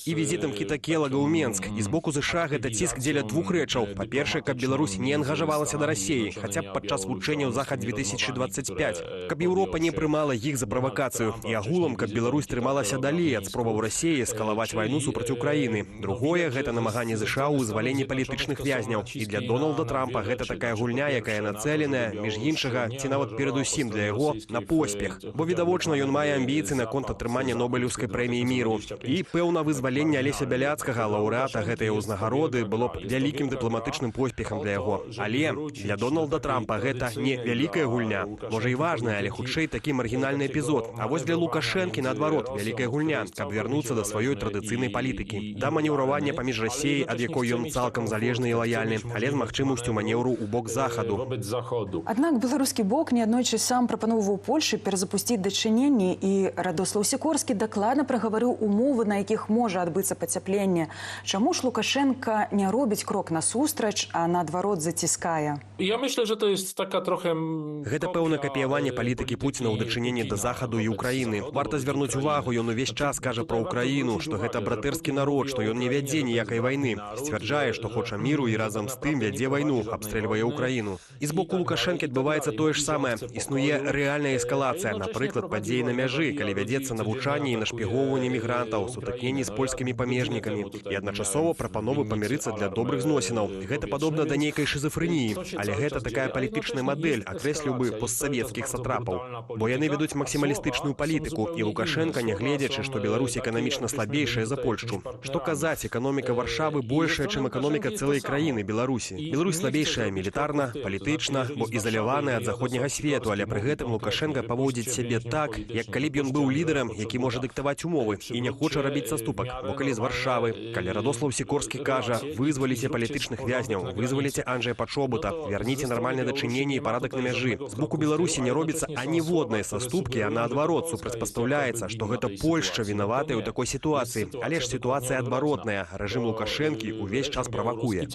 [SPEAKER 3] і візітам Кіта Келага ў Менск. І з боку ЗША гэта ціск дзеля двух рэчаў. Па-першае, каб Беларусь не ангажавалася да Расіі, хаця б падчас вучэнняў «Захад-2025», каб Еўропа не прымала іх за правакацыю, і агулам, каб Беларусь трымалася далей России от спробаў России эскалаваць вайну супраць Украины. Другое – гэта намаганне ЗША ў вызваленні палітычных вязняў. І для Дональда Трампа гэта такая гульня, якая нацэленая, між іншага, ці нават перадусім для яго, на поспех. Бо відавочна, ён мае амбіцыі наконт атрымання Нобелеўскай прэміі міру. І, пэўна, вызваленне Алеся Бяляцкага, лаўрэата гэтай ўзнагароды, было б вялікім дыпламатычным поспехам для яго. Але для Дональда Трампа гэта не вялікая гульня. Можа і важная, але хутчэй такі маргінальны эпізод. А вось для Лукашэнкі, наадварот, вялікая гульня, каб вярнуцца да сваёй традыцыйнай палітыкі. Да манеўравання паміж Расіяй, ад якой ён цалкам залежны і лаяльны, але з магчымасцю манеўру ў бок захаду.
[SPEAKER 15] Аднак беларускі бок неаднойчы сам прапаноўваў Польшы перазапусціць дачыненні, і Радослаў Сікорскі дакладна прагаварыў умовы, на якіх можа адбыцца пацяпленне. Чаму ж Лукашенка не робіць крок насустрач, а наадварот заціскае?
[SPEAKER 16] Ja myślę, że to jest taka trochę...
[SPEAKER 3] Гэта пэўна капіяванне палітыкі Пуціна ў дачыненні да захаду і Украіны. Варта звярнуць увагу, ён увесь час кажа пра Украіну, што гэта братэрскі народ, што ён не вядзе ніякай вайны. Сцвярджае, што хоча міру і разам з тым вядзе вайну, абстрэльвае Украіну. І з боку Лукашэнкі адбываецца тое ж самае. Існуе рэальная эскалацыя, напрыклад, падзеі на мяжы, калі вядзецца навучанне і нашпіговванне мігрантаў, сутыкненні з польскімі памежнікамі. І адначасова прапановы памірыцца для добрых зносінаў. Гэта падобна да нейкай шизофрэніі. Але гэта такая палітычная мадэль, акрэсліў бы постсавецкіх сатрапаў. Бо яны ведуць максімалістычную палітыку, і Лукашенка, нягледзячы, што Беларусь эканамічна слабейшая за Польшчу. Што казаць, эканоміка Варшавы большая, чым эканоміка цэлай краіны Беларусі. Беларусь слабейшая мілітарна, палітычна, бо ізаляваная ад заходняга свету, але пры гэтым Лукашенка паводзіць сябе так, як калі б ён быў лідарам, які можа дыктаваць умовы і не хоча рабіць саступак. Бо калі з Варшавы, калі Радослаў Сікорскі кажа: вызваліце палітычных вязняў, вызваліце Анджэя Пачобута, вярніце нармальнае дачыненне і парадак на мяжы. З боку Беларусі не робіцца аніводнай саступкі, а наадварот супрацьпастаўляецца, што гэта Польшча вінаватая ў такой сітуацыі. Але ж сітуацыя адваротная. Рэжым Лукашэнкі ўвесь час правакуе.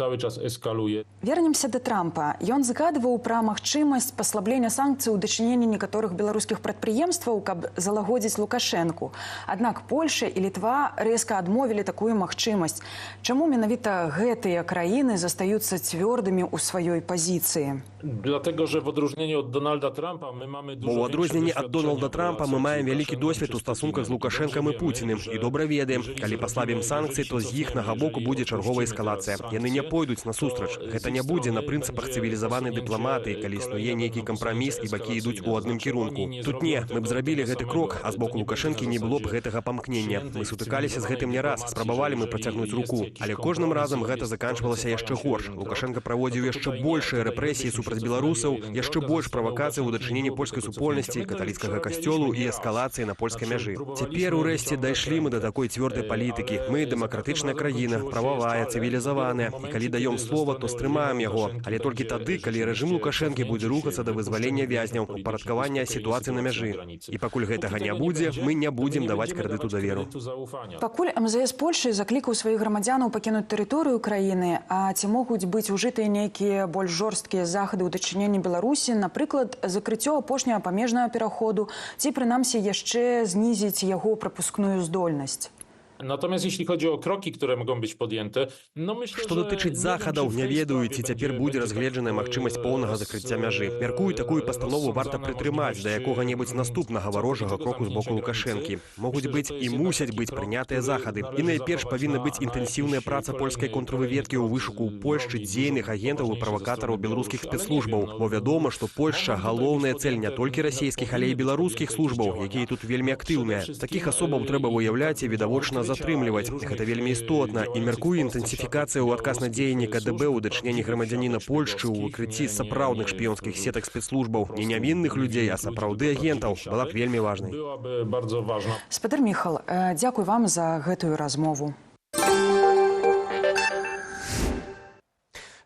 [SPEAKER 15] Вернемся да Трампа. Ён згадваў пра магчымасць паслаблення санкцый у дачыненні некаторых беларускіх прадпрыемстваў, каб залагодзіць Лукашэнку. Аднак Польша і Літва рэзка адмовілі такую магчымасць. Чаму менавіта гэтыя краіны застаюцца цвёрдымі ў сваёй пазіцыі?
[SPEAKER 16] Dlatego, że w odróżnieniu od Donalda Trumpa my mamy
[SPEAKER 3] Бо ў адрозненні ад Дональда Трампа мы маем вялікі досвед у стасунках з Лукашэнкам і Пуціним і добра ведаем, калі паслабім санкцыі, то з іхнага боку будзе чарговая эскалацыя. Яны не пойдуць насустрач. Гэта не будзе на прынцыпах цывілізаванай дыпламатыі, калі існуе нейкі кампраміс і бакі ідуць у адным кірунку. Тут не, мы б зрабілі гэты крок, а з боку Лукашэнкі не было б гэтага памкнення. Мы сутыкаліся з гэтым не раз, спрабавалі мы працягнуць руку, але кожным разам гэта заканчвалася яшчэ горш. Лукашенка праводзіў яшчэ большыя рэпрэсіі супраць беларусаў, яшчэ больш правакацый у дачыненні польскай супольнасці, каталіцкага касцёлу і эскалацыі на польскай мяжы. Цяпер урэшце дайшлі мы да такой цвёрдай палітыкі. Мы дэмакратычная краіна, прававая, цывілізаваная. І калі даём слова, то стрымаем яго. Але толькі тады, калі рэжым Лукашэнкі будзе рухацца да вызвалення вязняў, упарадкавання сітуацыі на мяжы. І пакуль гэтага не будзе, мы не будзем даваць крэдыту даверу.
[SPEAKER 15] Пакуль МЗС Польшы заклікаў сваіх грамадзянаў пакінуць тэрыторыю краіны, а ці могуць быць ужытыя нейкія больш жорсткія захады ў дачыненні Беларусі, напрыклад, закрыццё апошняга памежнага пераходу, ці прынамсі яшчэ знізіць яго прапускную здольнасць?
[SPEAKER 16] Natomiast jeśli chodzi o kroki, które mogą być podjęte, no myślę,
[SPEAKER 3] Што датычыць захадаў, не ведаю, ці цяпер будзе разгледжаная магчымасць поўнага закрыцця мяжы. Мяркую, такую пастанову варта прытрымаць да якога-небудзь наступнага варожага кроку з боку Лукашэнкі. Могуць быць і мусяць быць прынятыя захады. І найперш павінна быць інтэнсіўная праца польскай контрвыведкі ў вышуку ў Польшчы дзейных агентаў і правакатараў беларускіх спецслужбаў. Бо вядома, што Польшча галоўная цэль не толькі расійскіх, але і беларускіх службаў, якія тут вельмі актыўныя. Такіх асобаў трэба выяўляць і відавочна затрымліваць. Гэта вельмі істотна. І мяркую, інтэнсіфікацыя ў адказ на дзеянні КДБ ў дачыненні грамадзяніна Польшчы ў выкрыцці сапраўдных шпіёнскіх сетак спецслужбаў, не нявінных людзей, а сапраўды агентаў, была б вельмі важнай.
[SPEAKER 15] Спадар Міхал, дзякуй вам за гэтую размову.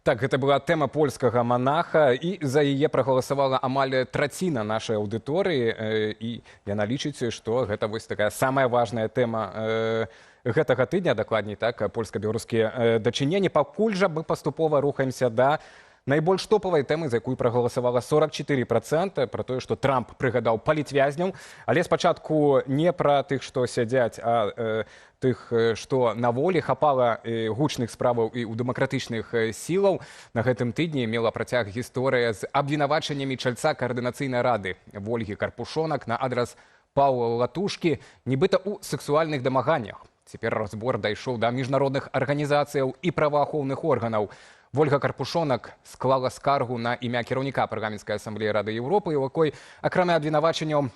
[SPEAKER 1] Так, гэта была тэма польскага манаха, і за яе прагаласавала амаль траціна нашай аўдыторыі, і яна лічыць, што гэта вось такая самая важная тэма гэтага тыдня, дакладней так, польска-беларускія дачыненні. Пакуль жа мы паступова рухаемся да найбольш топавай тэмы, за якую прагаласавала 44%, пра тое, што Трамп прыгадаў палітвязняў, але спачатку не пра тых, што сядзяць, а тых, што на волі. Хапала гучных справаў і ў дэмакратычных сілаў. На гэтым тыдні мела працяг гісторыя з абвінавачаннямі чальца каардынацыйнай рады Вольгі Карпушонак на адрас Паўла Латушкі, нібыта ў сексуальных дамаганнях. Цяпер разбор дайшоў да міжнародных арганізацыяў і праваахоўных органаў. Вольга Карпушонак склала скаргу на імя кіраўніка парламенцкай асамблеі Рады Еўропы, у якой, акрамя абвінавачанняў,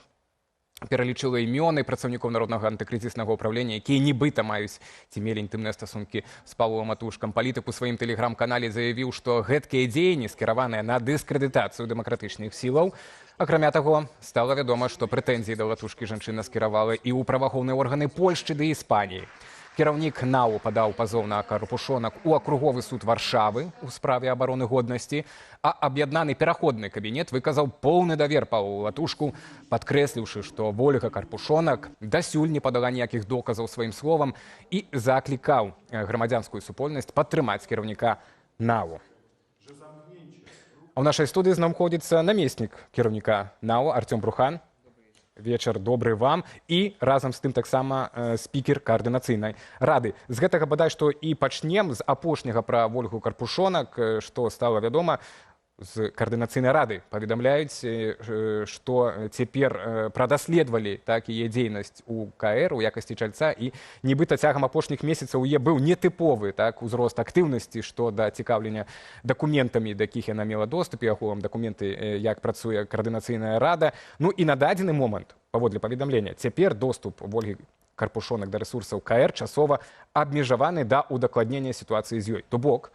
[SPEAKER 1] пералічыла імёны працаўнікоў народнага антыкрызіснага ўправлення, якія нібыта маюць ці мелі інтымныя стасункі з Паўлам Латушкам. Палітык у сваім тэлеграм-канале заявіў, што гэткія дзеянні скіраваныя на дыскрэдытацыю дэмакратычных сілаў. Акрамя таго, стала вядома, што прэтэнзіі да Латушкі жанчына скіравала і ў праваахоўныя органы Польшчы ды Іспаніі. Кіраўнік НАУ падаў пазоў на Карпушонак у акруговы суд Варшавы ў справе абароны годнасці, а аб'яднаны пераходны кабінет выказаў поўны давер Паўлу Латушку, падкрэсліўшы, што Вольга Карпушонак дасюль не падала ніякіх доказаў сваім словам і заклікаў грамадзянскую супольнасць падтрымаць кіраўніка НАУ. А ў нашай студыі знаходзіцца намеснік кіраўніка НАУ Артём Брухан. Вечар добры вам і разам з тым таксама спікер каардынацыйнай рады. З гэтага бадай што і пачнем з апошняга пра Вольгу Карпушонак, што стала вядома. З каардынацыйнай рады паведамляюць, што цяпер прадаследавалі яе дзейнасць у КР у якасці чальца, і нібыта цягам апошніх месяцаў у яе быў нетыповы узрост актыўнасці, што да цікаўлення дакументамі, да якіх яна мела доступ, і аховам дакументы, як працуе каардынацыйная рада. Ну і на дадзены момант, паводле паведамлення, цяпер доступ Вольгі Карпушонак да рэсурсаў КР часова абмежаваны да удакладнення сітуацыі з ёй. То бок,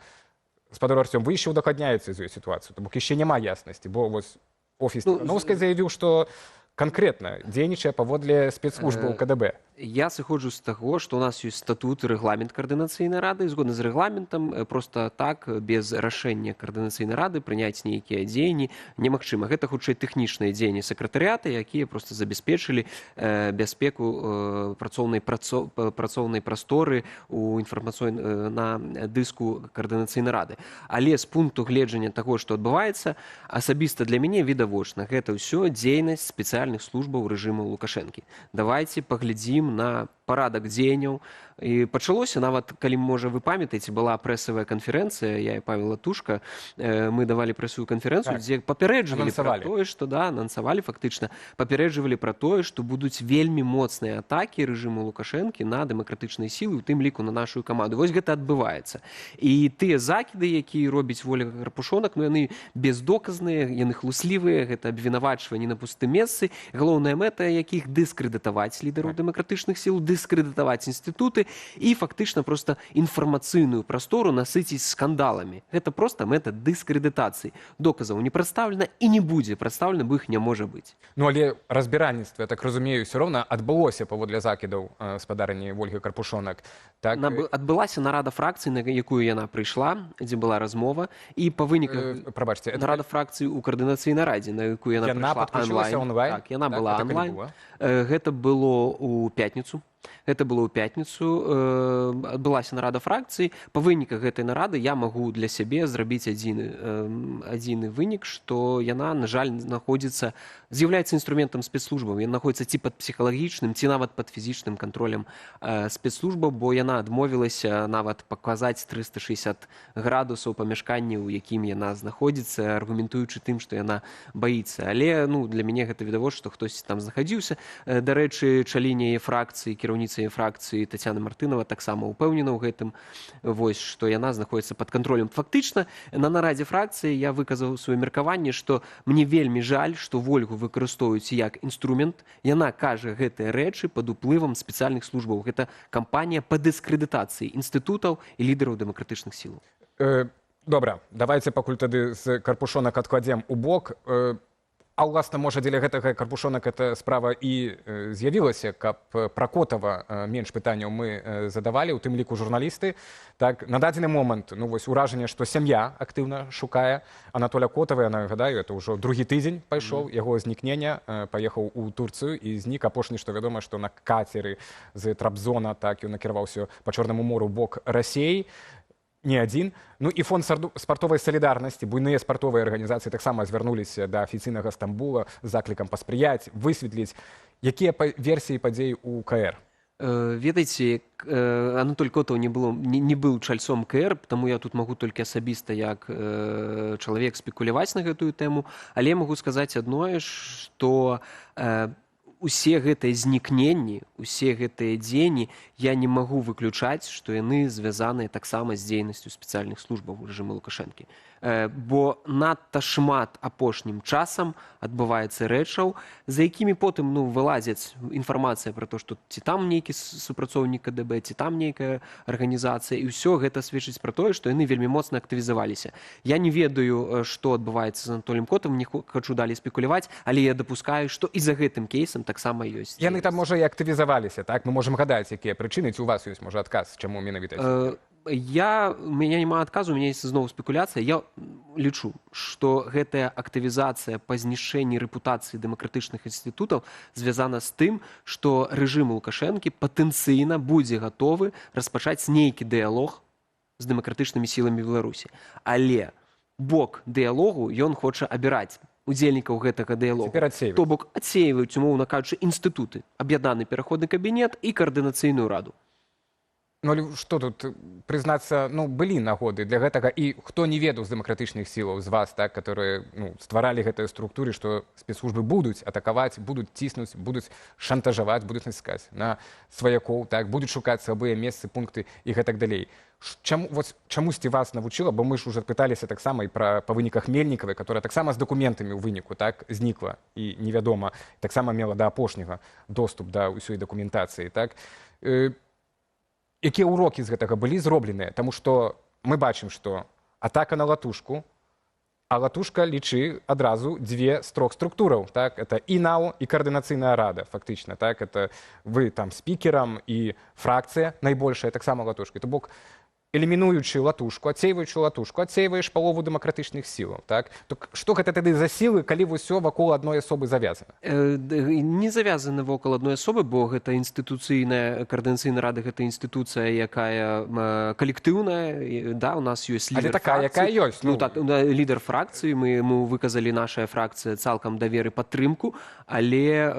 [SPEAKER 1] гаспадар Артём, вы яшчэ удакладняеце з ёй сітуацыю, то бок яшчэ няма яснасці, бо вось офіс Тихановскай заявіў, што конкретно дзейнічае паводле спецслужбаў КДБ.
[SPEAKER 17] Я сыходжу з таго, што у нас ёсць статут і рэгламент каардынацыйнай рады. Згодна з рэгламентам, проста так, без рашэння каардынацыйнай рады прыняць нейкія дзеянні немагчыма. Гэта хутчэй тэхнічныя дзеянні сакратарыята, якія проста забяспечылі бяспеку працоўнай прасторы на дыску каардынацыйнай рады. Але з пункту гледжання таго, што адбываецца, асабіста для мяне відавочна, гэта ўсё дзейнасць спецыяльных службаў рэжыму Лукашэнкі. Давайце паглядзім на парадак дзеянняў. І пачалося, нават, калі, можа, вы памятаеце, была прэсавая канферэнцыя, я і Павел Латушка, мы давалі прэсавую канферэнцыю, дзе папярэджвалі пра тое, што, анансавалі фактычна, папярэджвалі пра тое, што будуць вельмі моцныя атакі рэжыму Лукашэнкі на дэмакратычныя сілы, у тым ліку на нашу каманду. Вось гэта адбываецца. І тыя закіды, якія робіць Вольга Карпушонак, яны бездоказныя, яны хлуслівыя, гэта абвінавачванні на пустым месцы. Галоўная мэта якіх дыскрэдытаваць лідараў дэмакратычных сіл, дыскрэдытаваць інстытуты і фактычна проста інфармацыйную прастору насыціць скандаламі. Гэта проста мэта дыскрэдытацыі. Доказаў не прадстаўлена і не будзе прадстаўлена, бо іх не можа быць.
[SPEAKER 1] Ну, але разбіральніцтва, я так разумею, ўсё роўна адбылося паводле закідаў спадарні Вольгі Карпушонак.
[SPEAKER 17] Адбылася нарада фракцыі, на якую яна прыйшла, дзе была размова, і па выніках нарада фракцыі ў каардынацыйнай радзе, на якую яна прыйшла онлайн. Так, яна была онлайн. Гэта было ў пятніцу. Адбылася нарада фракцыі. Па выніках гэтай нарады я магу для сябе зрабіць адзіны вынік, што яна, на жаль, з'яўляецца інструментам спецслужбаў. Яна знаходзіцца ці пад псіхалагічным, ці нават пад фізічным кантролем спецслужбаў, бо яна адмовілася нават паказаць 360 градусаў памяшканні, у якім яна знаходзіцца, аргументуючы тым, што яна баіцца. Але для мяне гэта відавочна, што хтось там знаходзіўся. Дарэчы, чаліня яе фракцыі, кіраўніца яе фракцыі Тацяна Мартынова таксама ўпэўнена ў гэтым, што яна знаходзіцца пад кантролем. Фактычна, на нарадзе фракцыі я выказаў сваё меркаванне, што мне вельмі жаль, што Вольгу выкарыстоўваюць як інструмент. Яна кажа гэтыя рэчы пад уплывам спецыяльных службаў. Гэта кампанія па дыскрэдытацыі інстытутаў і лідараў дэмакратычных сілаў.
[SPEAKER 1] Добра, давайце пакуль тады з Карпушонак адкладзем у бок. А ўласна, можа, дзеля гэтага Карпушонак эта справа і з'явілася, каб пра Котава менш пытанняў мы задавалі, у тым ліку журналісты. Так, на дадзены момант, уражанне, што сям'я актыўна шукае Анатоля Котава, я нагадаю, это ўжо другі тыдзень пайшоў яго знікнення, паехаў у Турцыю і знік. Апошні, што вядома, што на кацеры з Трабзона, так, ён накіраваўся па Чорнаму мору бок Расіі. Не адзін. Ну і фонд спартовай салідарнасці, буйныя спартовыя арганізацыі таксама звярнуліся да афіцыйнага Стамбула з заклікам паспрыяць, высветліць, якія версіі падзей у КР.
[SPEAKER 17] Ведаеце, Анатоль Котаў не быў чальцом КР, таму я тут магу толькі асабіста як чалавек спекуляваць на гэтую тэму, але я магу сказаць адное, што усе гэтыя знікненні, усе гэтыя дзеянні я не магу выключаць, што яны звязаныя таксама з дзейнасцю спецыяльных службаў рэжыму Лукашэнкі. Бо надта шмат апошнім часам адбываецца рэчаў, за якімі потым вылазяць інфармацыя пра то, што ці там нейкі супрацоўнік КДБ, ці там нейкая арганізацыя, і ўсё гэта сведчыць пра тое, што яны вельмі моцна актывізаваліся. Я не ведаю, што адбываецца з Анатоліем Котавым, не хачу далей спекуляваць, але я дапускаю, што і за гэтым кейсам таксама ёсць.
[SPEAKER 1] Яны там, можа, і актывізаваліся, так? Мы можам гадаць, якія прычыны, ці у вас ёсць, можа, адказ, чаму менавіта?
[SPEAKER 17] У меня няма адказу, у меня есть зноў спекуляцыя. Я лічу, што гэтая актывізацыя па знішчэнні рэпутацыі дэмакратычных інстытутаў звязана з тым, што рэжым Лукашэнкі патэнцыйна будзе гатовы распачаць нейкі дыялог з дэмакратычнымі сіламі Беларусі. Але бок дыялогу ён хоча абіраць удзельнікаў гэтага дыялогу. То бок адсеиваюць, умоўна кажучы, інстытуты, аб'яднаны пераходны кабінет і каардынацыйную раду.
[SPEAKER 1] Ну, што тут, прызнацца, былі нагоды для гэтага, і хто не ведаў з дэмакратычных сілаў, з вас, так, которые стваралі гэтыя структуры, што спецслужбы будуць атакаваць, будуць ціснуць, будуць шантажаваць, будуць націскаць на сваякоў, так, будуць шукаць слабыя месцы, пункты і гэтак далей. Чамусьці вас навучыла, бо мы ж уже пыталіся таксама і па выніках Мельнікавай, которая таксама з дакументамі ў выніку, так, знікла і невядома, таксама мела да апошняга доступ да ўсёй дакументацыі, так. Якія ўрокі з гэтага былі зробленыя? Таму што мы бачым, што атака на латушку, а латушка лічы адразу дзве з трох структураў. Так? Это і НАУ, і каардынацыйная рада, фактычна. Так? Это вы там спікерам і фракцыя найбольшая, таксама латушка. То бок, элімінуючы латушку, адсейваеш палову дэмакратычных сілаў. Так? Што гэта тады за сілы, калі ўсё вакол адной асобы завязана?
[SPEAKER 17] Не завязаны вокал адной асобы, бо гэта інстытуцыйная, каардынацыйная рада, гэта інстытуцыя, якая калектыўная, да, у нас ёсць лідар фракцыі.
[SPEAKER 1] Але такая, якая ёсць.
[SPEAKER 17] Лідар фракцыі, мы выказалі, нашая фракцыя, цалкам давер і падтрымку, але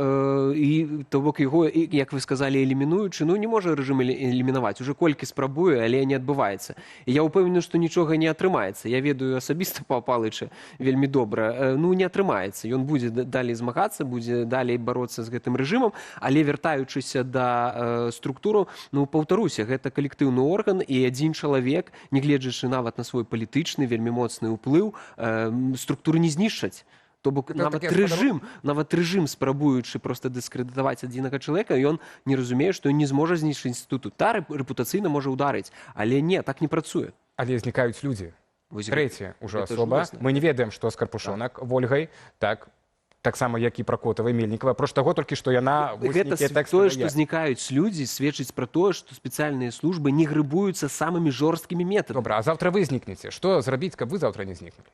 [SPEAKER 17] і то бок яго, як вы сказалі, элімінуючы, не можа рэжым элімінаваць. Уже колькі спрабуе, але не адбываецца. І я ўпэўнены, што нічога не атрымаецца. Я ведаю асабіста па Палыча вельмі добра. Не атрымаецца. Ён будзе далей змагацца, будзе далей бароцца з гэтым рэжымам, але вяртаючыся да структуру, паўтаруся, гэта калектыўны орган, і адзін чалавек, не гледзячы нават на свой палітычны, вельмі моцны ўплыў, структуры не знішчаць. То бок нават рэжым, спрабуючы проста дыскрэдытаваць адзінага чалавека, ён не разумее, што ён не зможа знішчыць інстытут. Рэпутацыйна можа ўдарыць, але не, так не працуе.
[SPEAKER 1] Але знікаюць людзі. Трэцяя ўжо асоба. Мы не ведаем, што з Карпушонак, Вольгай, таксама, як і пра Котава і Мельнікава, проста таго толькі, што яна...
[SPEAKER 17] Гэта тое, што знікаюць людзі, сведчыць пра тое, што спецыяльныя службы не грыбуюцца самымі жорсткімі метадамі.
[SPEAKER 1] Добра, а заўтра вы знікнеце. Што зрабіць, каб вы заўтра не знікнулі?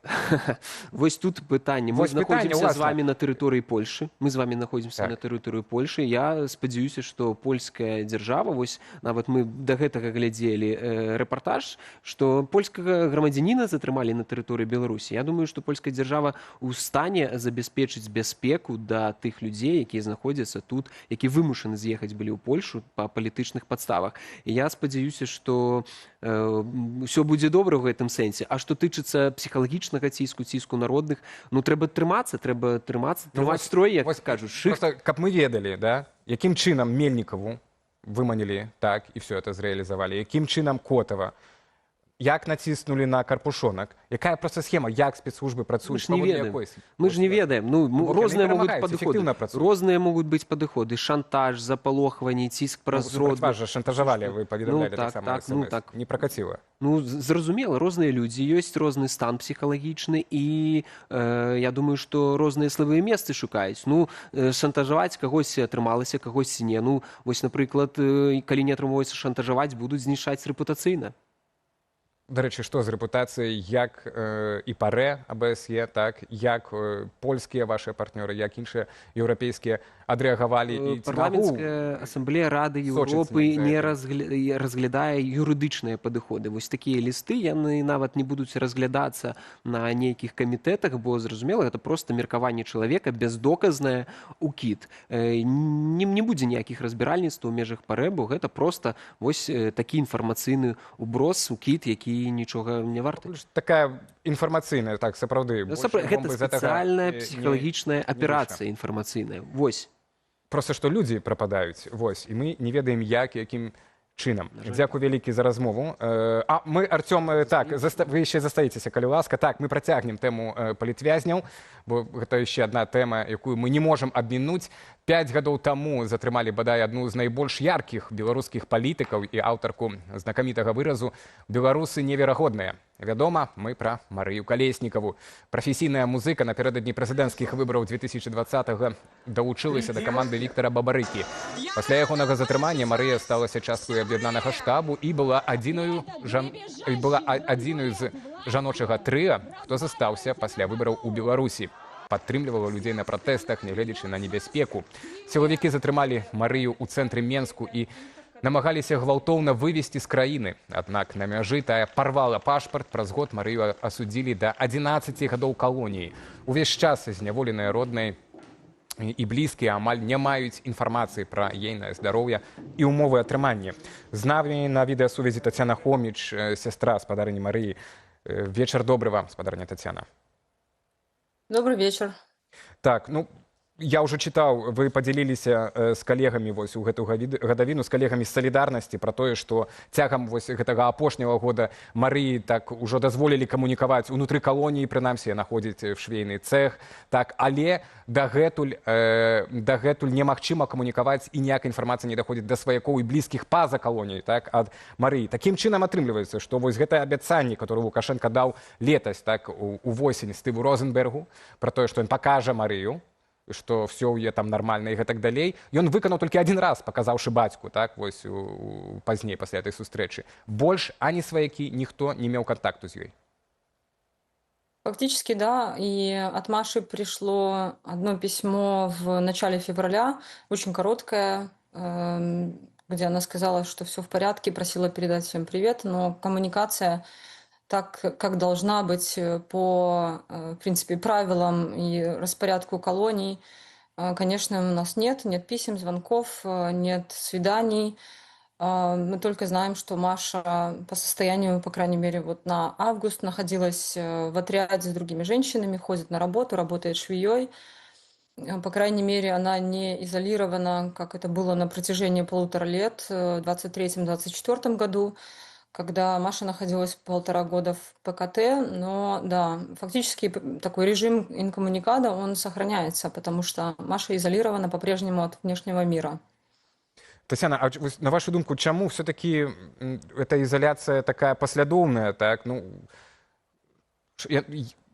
[SPEAKER 17] Вось тут пытанне. Мы знаходзімся з вамі на тэрыторыі Польшы. Мы з вамі знаходзімся на тэрыторыі Польшы. Я спадзяюся, што польская дзяржава, вось нават мы да гэтага глядзелі рэпартаж, што польскага грамадзяніна затрымалі на тэрыторыі Беларусі. Я думаю, што польская дзяржава ў стане забяспечыць бяспеку да тых людзей, якія знаходзяцца тут, якія вымушаны з'ехаць былі ў Польшу па палітычных падставах. І я спадзяюся, што ўсё будзе добра ў гэтым сэнсе. А што тычыцца псіхалагічнага ціску народных, трэба трымаць строй, як кажуць.
[SPEAKER 1] Проста, каб мы ведалі, якім чынам Мельнікаву выманілі, так, і все это зрэалізавалі, якім чынам Котава, як націснулі на Карпушонак, якая проста схема, як спецслужбы працуюць?
[SPEAKER 17] Мы ж не ведаем. Розныя могуць быць падыходы. Шантаж, запалохванне, ціск праз род.
[SPEAKER 1] Вас жа шантажавалі, вы паведамлялі таксама СМС. Не пракаціла.
[SPEAKER 17] Зразумела, розныя людзі, ёсць розны стан псіхалагічны, і я думаю, што розныя слабыя месцы шукаюць. Шантажаваць кагосьці атрымалася, кагосьці не. Вось, напрыклад, калі не атрымоўваецца шантажаваць, будуць знішчаць рэпутацыйна.
[SPEAKER 1] Дарэчы, што з рэпутацыяй, як і ПАРЭ, АБСЕ, так, як польскія вашыя партнёры, як іншыя еўрапейскія адрэагавалі?
[SPEAKER 17] Парламенцкая асамблея Рады Еўропы не разглядае юрыдычныя падыходы. Вось такія лісты, яны нават не будуць разглядацца на нейкіх камітэтах, бо, зразумела, гэта проста меркаванне чалавека, бездоказнае укід. Не будзе ніякіх разбіральніцтваў у межах ПАРЭ, бо гэта проста вось такі інфармацыйны уброс, укід, які нічога не варты.
[SPEAKER 1] Такая інфармацыйная, так, сапраўды.
[SPEAKER 17] Гэта спецыяльная псіхалагічная аперацыя інфармацыйная. Вось.
[SPEAKER 1] просто што людзі прападаюць, вось, і мы не ведаем, якім чынам. Дзякуй вялікі за размову. А мы, Артём, так, вы яшчэ застаецеся, калі ласка. Так, мы працягнем тэму палітвязняў, бо гэта яшчэ адна тэма, якую мы не можам абмінуць. 5 гадоў таму затрымалі, бадай, адну з найбольш яркіх беларускіх палітыкаў і аўтарку знакамітага выразу «Беларусы неверагодныя». Вядома, мы пра Марыю Калеснікаву. Прафесійная музыка напярэдадні прэзідэнцкіх выбараў 2020-го далучылася да каманды Віктара Бабарыкі. Пасля ягонага затрымання Марыя сталася часткай аб'яднанага штабу і была адзінаю з жаночага трыа, хто застаўся пасля выбараў у Беларусі. Падтрымлівала людзей на пратэстах, нягледзячы на небяспеку. Сілавікі затрымалі Марыю ў цэнтры Менску і намагаліся гвалтоўна вывезці з краіны. Аднак на мяжы тая парвала пашпарт. Праз год Марыю асудзілі да 11 гадоў калоніі. Увесь час зняволеныя родныя і блізкія амаль не маюць інфармацыі пра ейнае здароўе і ўмовы атрымання. З намі на відэасувязі Тацяна Хоміч, сястра спадарыні Марыі. Вечар добры вам, спадарня Тацяна.
[SPEAKER 18] Добрый вечер.
[SPEAKER 1] Так, ну, я ўжо чытаў, вы падзяліліся з калегамі вось у гэтую гадавіну, з калегамі з салідарнасці пра тое, што цягам вось гэтага апошняга года Марыі так ужо дазволілі камунікаваць унутры калоніі, прынамсі яна ходзіць в швейны цэх, так, але дагэтуль немагчыма камунікаваць і ніякай інфармацыі не даходзіць да сваякоў і блізкіх па-за калоніяй, так, ад Марыі. Такім чынам атрымліваецца, што вось гэтае абяцанне, которое Лукашенко даў летась, так, увосень Стыву Розенбергу, пра тое, што ён пакажа Марыю, што все ў яе там нармальна і гэтак далей. Ён выканаў толькі адзін раз, паказаўшы бацьку, так, вось пазней пасля этой сустрэчы. Больш ані сваякі, ніхто не меў контакту з ёй.
[SPEAKER 18] Фактически, да, и от Маши пришло одно письмо в начале февраля, очень короткое, где она сказала, что все в порядке, просила передать всем привет, но коммуникация так, как должна быть по, в принципе, правилам и распорядку колоний, конечно, у нас нет писем, звонков, нет свиданий. Мы только знаем, что Маша по состоянию, по крайней мере, вот на август находилась в отряде с другими женщинами, ходит на работу, работает швеей. По крайней мере, она не изолирована, как это было на протяжении 1,5 лет, в 2023-2024 году, когда Маша находилась 1,5 года в ПКТ, но да, фактически такой режим инкоммуникада, он сохраняется, потому что Маша изолирована по-прежнему от внешнего мира.
[SPEAKER 1] Тацяна, а на вашу думку, чаму все-таки эта изоляция такая паслядоўная, так, ну,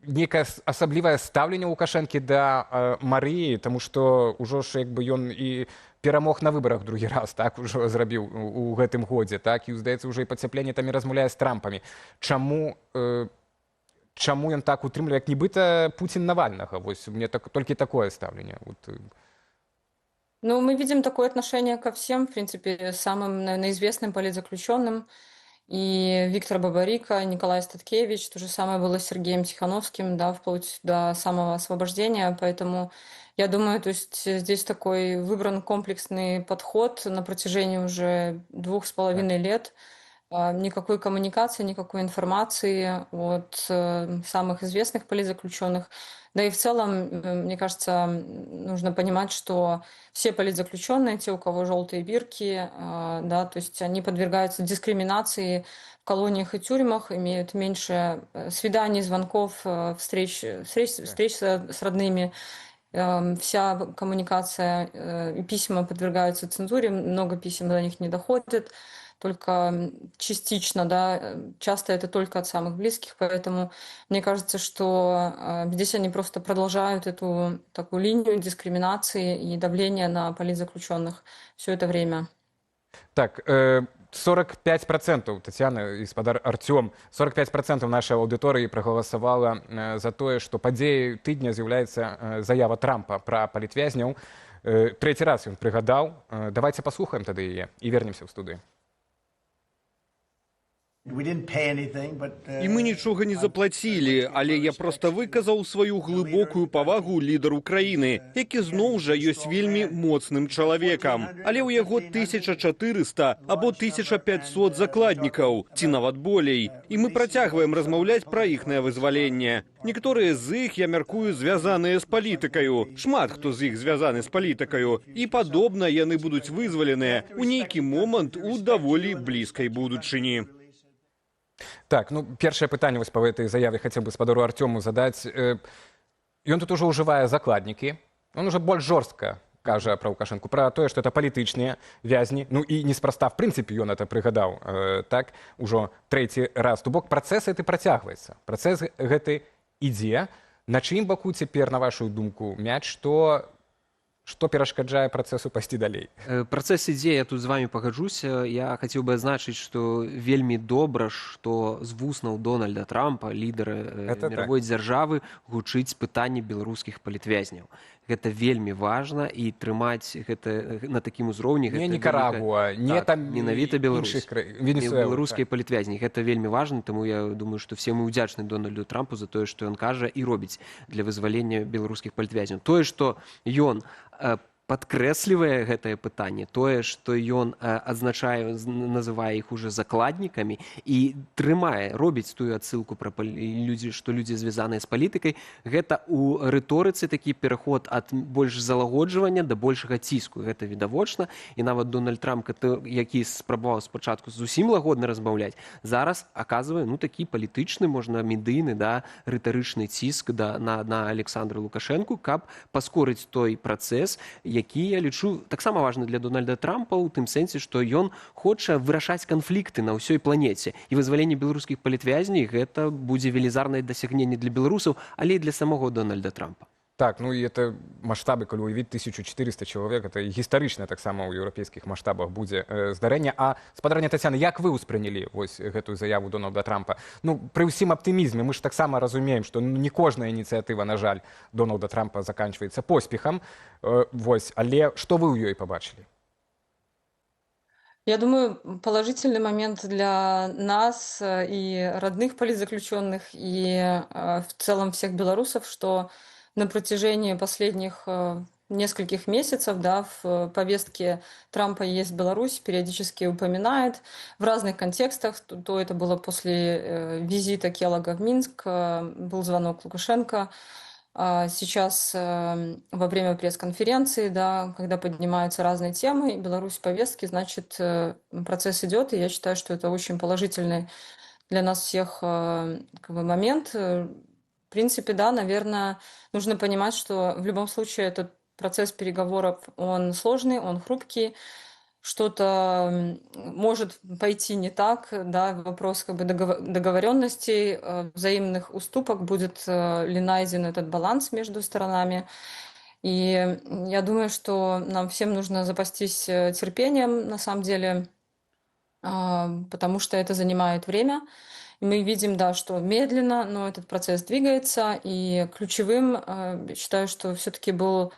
[SPEAKER 1] некае асаблівае стаўленне Лукашэнкі да Марыі, таму што ўжо ж як бы ён і перамог на выбарах другі раз, так, ужо зрабіў у гэтым годзе, так, і, здаецца, ўжо і пацяпленне там і размаўляе з Трампамі. Чаму ён так утрымлівае, як нібыта Пуцін Навальнага? Вось мне толькі такое стаўленне.
[SPEAKER 18] Ну, мы видим такое отношение ко всем, в принципе, самым, наверное, известным политзаключенным. И Виктор Бабарика, Николай Статкевич, то же самое было с Сергеем Тихановским, да, вплоть до самого освобождения. Поэтому я думаю, то есть здесь такой выбран комплексный подход на протяжении уже 2,5 лет. Никакой коммуникации, никакой информации от самых известных политзаключенных. Да и в целом, мне кажется, нужно понимать, что все политзаключенные, те, у кого желтые бирки, да, то есть они подвергаются дискриминации в колониях и тюрьмах, имеют меньше свиданий, звонков, встреч с родными. Вся коммуникация и письма подвергаются цензуре, много писем до них не доходит. Только частично, да, часто это только от самых близких, поэтому мне кажется, что здесь они просто продолжают эту такую линию дискриминации и давления на политзаключенных все это время.
[SPEAKER 1] Так, 45%, Тацяна і спадар Артём, 45% нашай аўдыторыі прагаласавала за тое, што падзеяй тыдня з'яўляецца заява Трампа пра палітвязняў. Трэці раз ён прыгадаў. Давайте паслухаем тады яе і вернемся ў студыю.
[SPEAKER 4] І мы нічога не заплацілі, але я проста выказаў сваю глыбокую павагу лідару краіны, які зноў жа ёсць вельмі моцным чалавекам. Але ў яго 1400 або 1500 закладнікаў, ці нават болей. І мы працягваем размаўляць пра іхнае вызваленне. Некаторыя з іх, я мяркую, звязаныя з палітыкаю. Шмат хто з іх звязаны з палітыкаю. І падобна яны будуць вызваленыя ў нейкі момант у даволі блізкай будучыні.
[SPEAKER 1] Так, ну, першае пытанне вось па гэтай заяве хацеў бы спадару Артёму задаць. Ён тут ужо ўжывае закладнікі. Он уже больш жорстка кажа пра Лукашэнку, пра тое, што это палітычныя вязні. Ну і неспроста, в прынцыпе, ён это прыгадаў, так, ужо трэці раз. То бок працэс гэты працягваецца. Працэс гэты ідзе. На чыім баку цяпер, на вашу думку, мяч, што перашкаджае працэсу пайсці далей?
[SPEAKER 17] Працэс ідзе, я тут з вами пагаджуся. Я хацеў бы адзначыць, што вельмі добра, што з вуснаў Дональда Трампа, лідара мировой дзяржавы, гучыць пытанне беларускіх палітвязняў. Гэта вельмі важна, і трымаць гэта на такім узроўні...
[SPEAKER 1] Не Нікарагуа, не там
[SPEAKER 17] менавіта беларускія палітвязні. Гэта вельмі важна, таму я думаю, што все мы ўдзячны Дональду Трампу за тое, што ён кажа і робіць для вызвалення беларускіх палітвязняў. Тое, што ён падкрэслівае гэтае пытанне, тое, што ён адзначае, называе іх уже закладнікамі і трымае, робіць тую адсылку пра людзі, што людзі звязаныя з палітыкай, гэта ў рыторыцы такі пераход ад больш залагоджвання да большага ціску. Гэта відавочна, і нават Дональд Трамп, які спрабаваў спачатку зусім лагодна размаўляць, зараз аказвае, ну, такі палітычны, можна медыйны, да, рытарычны ціск на Александра Лукашэнку, каб паскорыць той працэс, які, я лічу, таксама важны для Дональда Трампа ў тым сэнсе, што ён хоча вырашаць канфлікты на ўсёй планеце. І вызваленне беларускіх палітвязней гэта будзе велізарнае дасягненне для беларусаў, але і для самого Дональда Трампа.
[SPEAKER 1] Так, ну і это маштабы, калі ўявіць 1400 чалавек, это гістарычна таксама ў еўрапейскіх маштабах будзе здарэнне. А, спадарня Тацяна, як вы ўспрынялі вось гэтую заяву Дональда Трампа? Ну, пры ўсім аптымізме, мы ж таксама разумеем, што не кожная ініцыятыва, на жаль, Дональда Трампа заканчваецца поспехам. Вось, але што вы ў ёй пабачылі?
[SPEAKER 18] Я думаю, положительный момент для нас и родных политзаключенных, и в целом всех белорусов, что на протяжении последних нескольких месяцев, да, в повестке Трампа есть Беларусь, периодически упоминает в разных контекстах. То это было после визита Келлога в Минск, был звонок Лукашенко. Сейчас во время пресс-конференции, да, когда поднимаются разные темы, Беларусь в повестке, значит, процесс идет, и я считаю, что это очень положительный для нас всех момент. В принципе, да, наверное, нужно понимать, что в любом случае этот процесс переговоров, он сложный, он хрупкий, что-то может пойти не так, да, вопрос как бы договоренностей, взаимных уступок, будет ли найден этот баланс между сторонами. И я думаю, что нам всем нужно запастись терпением, на самом деле, потому что это занимает время. И мы видим, да, что медленно, но этот процесс двигается. И ключевым, считаю, что все-таки был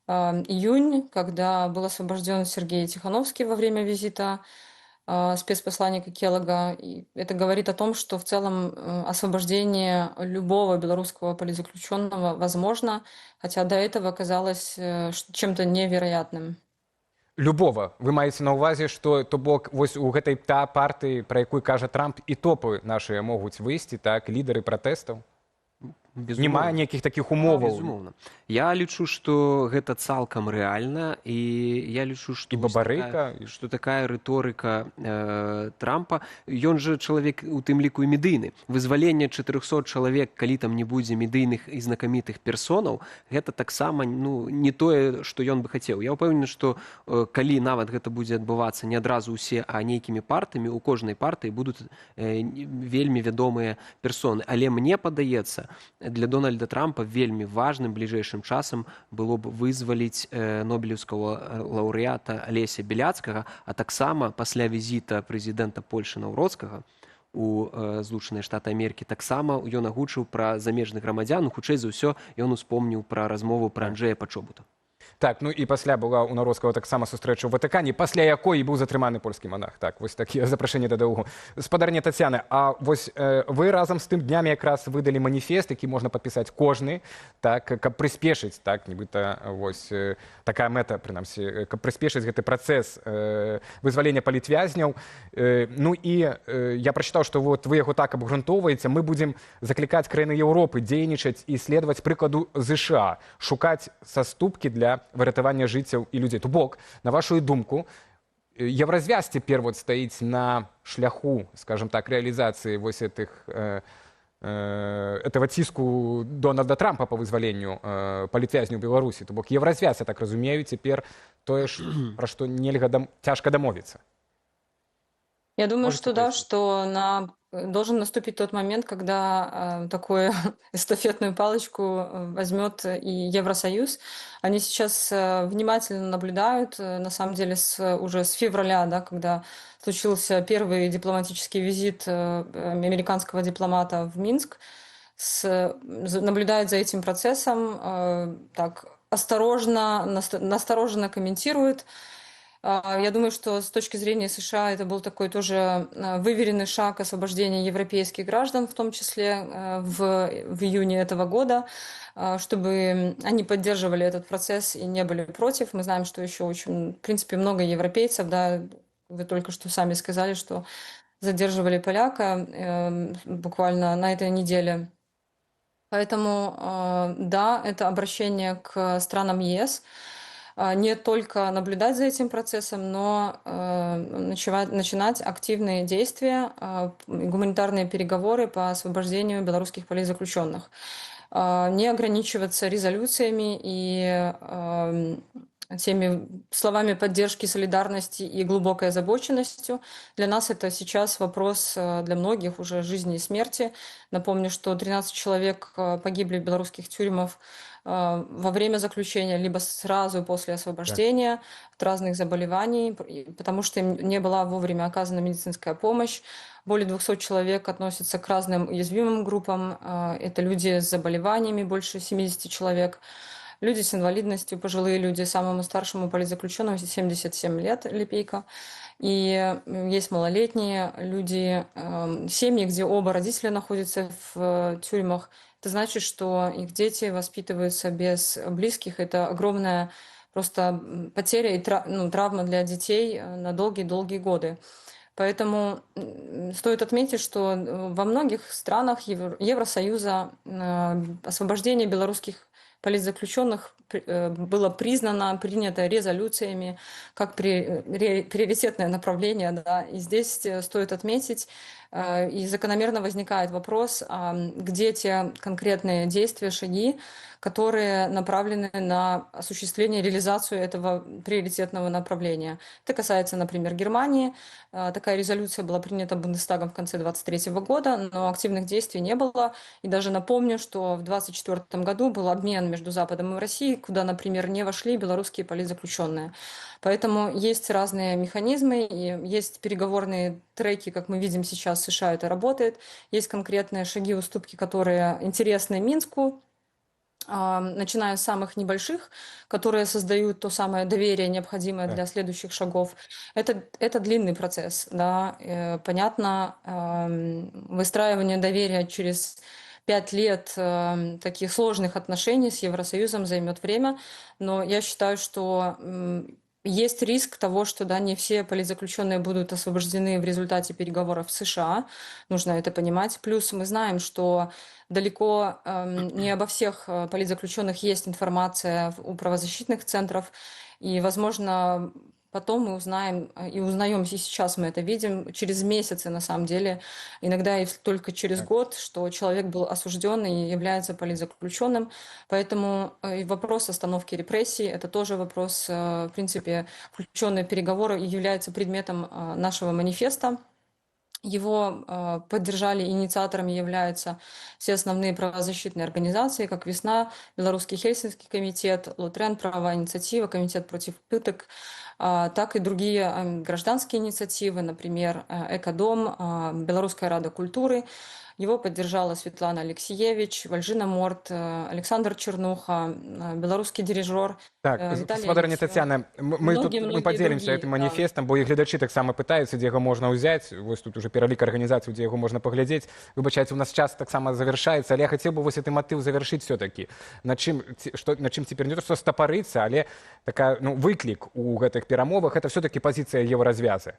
[SPEAKER 18] июнь, когда был освобожден Сергей Тихановский во время визита спецпосланника Келлога. И это говорит о том, что в целом освобождение любого белорусского политзаключенного возможно, хотя до этого казалось чем-то невероятным.
[SPEAKER 1] Любого. Вы маеце на ўвазе, што, то бок, вось у гэтай партыі, пра якую кажа Трамп, і топы нашыя могуць выйсці, так, лідары пратэстаў? Нема нейкіх такіх умоваў?
[SPEAKER 17] Безумоўна. Я лічу, што гэта цалкам рэальна, і я лічу, што такая рыторыка Трампа, ён жа чалавек у тым ліку і медыйны. Вызваленне 400 чалавек, калі там не будзе медыйных і знакамітых персонаў, гэта таксама, ну, не тое, што ён бы хацеў. Я ўпэўнены, што калі нават гэта будзе адбывацца не адразу ўсе, а нейкімі партамі, у кожнай партыі будуць вельмі вядомыя персоны. Але мне падаецца, для Дональда Трампа вельмі важным бліжэйшым часам было б вызваліць нобелеўскага лаўрэата Алеся Беляцкага, а таксама пасля візіта прэзідэнта Польшы Наўроцкага у Злучаныя Штаты Амерыкі, таксама ён агучыў пра замежных грамадзян, хутчэй за ўсё ён успомніў пра размову пра Анджэя Пачобута.
[SPEAKER 1] Так, ну і пасля была ў Народскага таксама сустрэча ў Ватыкане, пасля якой і быў затрыманы польскі монах. Так, вось такія запрашэнні да даўгу. Спадарня Тацяна, а вось вы разам з тым днямі якраз выдалі маніфест, які можна падпісаць кожны, так, каб прыспешыць, так, нібыта вось такая мэта, прынамсі, каб прыспешыць гэты працэс вызвалення палітвязняў. Ну і я прачытаў, што вот вы яго так абгрунтоўваеце, мы будзем заклікаць краіны Еўропы дзейнічаць і следаваць прыкладу ЗША, шукаць саступкі для выратавання жыццяў і людзей. То бок, на вашу думку, Евразвяз цяпер вот стаіць на шляху, скажем так, реализации вось этого ціску Дональда Трампа по вызваленню палітвязняў Беларусі. То бок, Евразвяз, я так разумею, цяпер тое ж, пра што нельга цяжка дамовіцца.
[SPEAKER 18] Я думаю,
[SPEAKER 1] Можете
[SPEAKER 18] что да,
[SPEAKER 1] пояснить?
[SPEAKER 18] что должен наступить тот момент, когда такую эстафетную палочку возьмет и Евросоюз. Они сейчас внимательно наблюдают, на самом деле, уже с февраля, да, когда случился первый дипломатический визит американского дипломата в Минск, наблюдают за этим процессом, так осторожно, настороженно комментируют. Я думаю, что с точки зрения США это был такой тоже выверенный шаг освобождения европейских граждан, в том числе в июне этого года, чтобы они поддерживали этот процесс и не были против. Мы знаем, что еще очень, в принципе, много европейцев, да, вы только что сами сказали, что задерживали поляка буквально на этой неделе. Поэтому, да, это обращение к странам ЕС. Не только наблюдать за этим процессом, но начинать активные действия, гуманитарные переговоры по освобождению белорусских политзаключенных. Не ограничиваться резолюциями и теми словами поддержки, солидарности и глубокой озабоченностью. Для нас это сейчас вопрос для многих уже жизни и смерти. Напомню, что 13 человек погибли в белорусских тюрьмах во время заключения, либо сразу после освобождения от разных заболеваний, потому что им не была вовремя оказана медицинская помощь. Более 200 человек относятся к разным уязвимым группам. Это люди с заболеваниями, больше 70 человек. Люди с инвалидностью, пожилые люди, самому старшему политзаключенному 77 лет, Лепейко. И есть малолетние люди, семьи, где оба родителя находятся в тюрьмах. Это значит, что их дети воспитываются без близких. Это огромная просто потеря и травма для детей на долгие-долгие годы. Поэтому стоит отметить, что во многих странах Евросоюза освобождение белорусских политзаключенных было признано, принято резолюциями как приоритетное направление. Да. И здесь стоит отметить, и закономерно возникает вопрос, где те конкретные действия, шаги, которые направлены на осуществление, реализацию этого приоритетного направления. Это касается, например, Германии. Такая резолюция была принята Бундестагом в конце 2023 года, но активных действий не было. И даже напомню, что в 2024 году был обмен между Западом и Россией, куда, например, не вошли белорусские политзаключенные. Поэтому есть разные механизмы, и есть переговорные треки, как мы видим сейчас, в США это работает. Есть конкретные шаги, уступки, которые интересны Минску, начиная с самых небольших, которые создают то самое доверие, необходимое для следующих шагов. Это длинный процесс, да. Понятно, выстраивание доверия через 5 лет таких сложных отношений с Евросоюзом займет время, но я считаю, что есть риск того, что да, не все политзаключенные будут освобождены в результате переговоров в США. Нужно это понимать. Плюс мы знаем, что далеко не обо всех политзаключенных есть информация у правозащитных центров. И, возможно, потом мы узнаем, и узнаем, и сейчас мы это видим, через месяцы, на самом деле, иногда и только через год, что человек был осужден и является политзаключенным. Поэтому и вопрос остановки репрессий – это тоже вопрос, в принципе, включенный в переговоры и является предметом нашего манифеста. Его поддержали, инициаторами являются все основные правозащитные организации, как «Весна», Белорусский Хельсинский комитет, Лутрен, правовая инициатива, комитет против пыток, так и другие гражданские инициативы, например, «Экодом», Белорусская рада культуры. Его поддержала Светлана Алексеевич, Вальжина Морт, Александр Чернуха, белорусский дирижер
[SPEAKER 1] Так,
[SPEAKER 18] Виталий
[SPEAKER 1] спадарня
[SPEAKER 18] Алексеев.
[SPEAKER 1] Тетяна, мы подзелімся гэтым маніфестам, бо і гледачы таксама пытаюцца, дзе яго можна ўзяць. Вось тут уже пералік арганізацый, дзе яго можна паглядзець. Выбачайце, у нас час таксама завяршаецца, але я хацеў бы вось гэты матыў завяршыць все-таки. На чым цяпер не то, што стапарыцца, але такая, выклік у гэтых перамовах, это все-таки пазіцыя еўразвяза,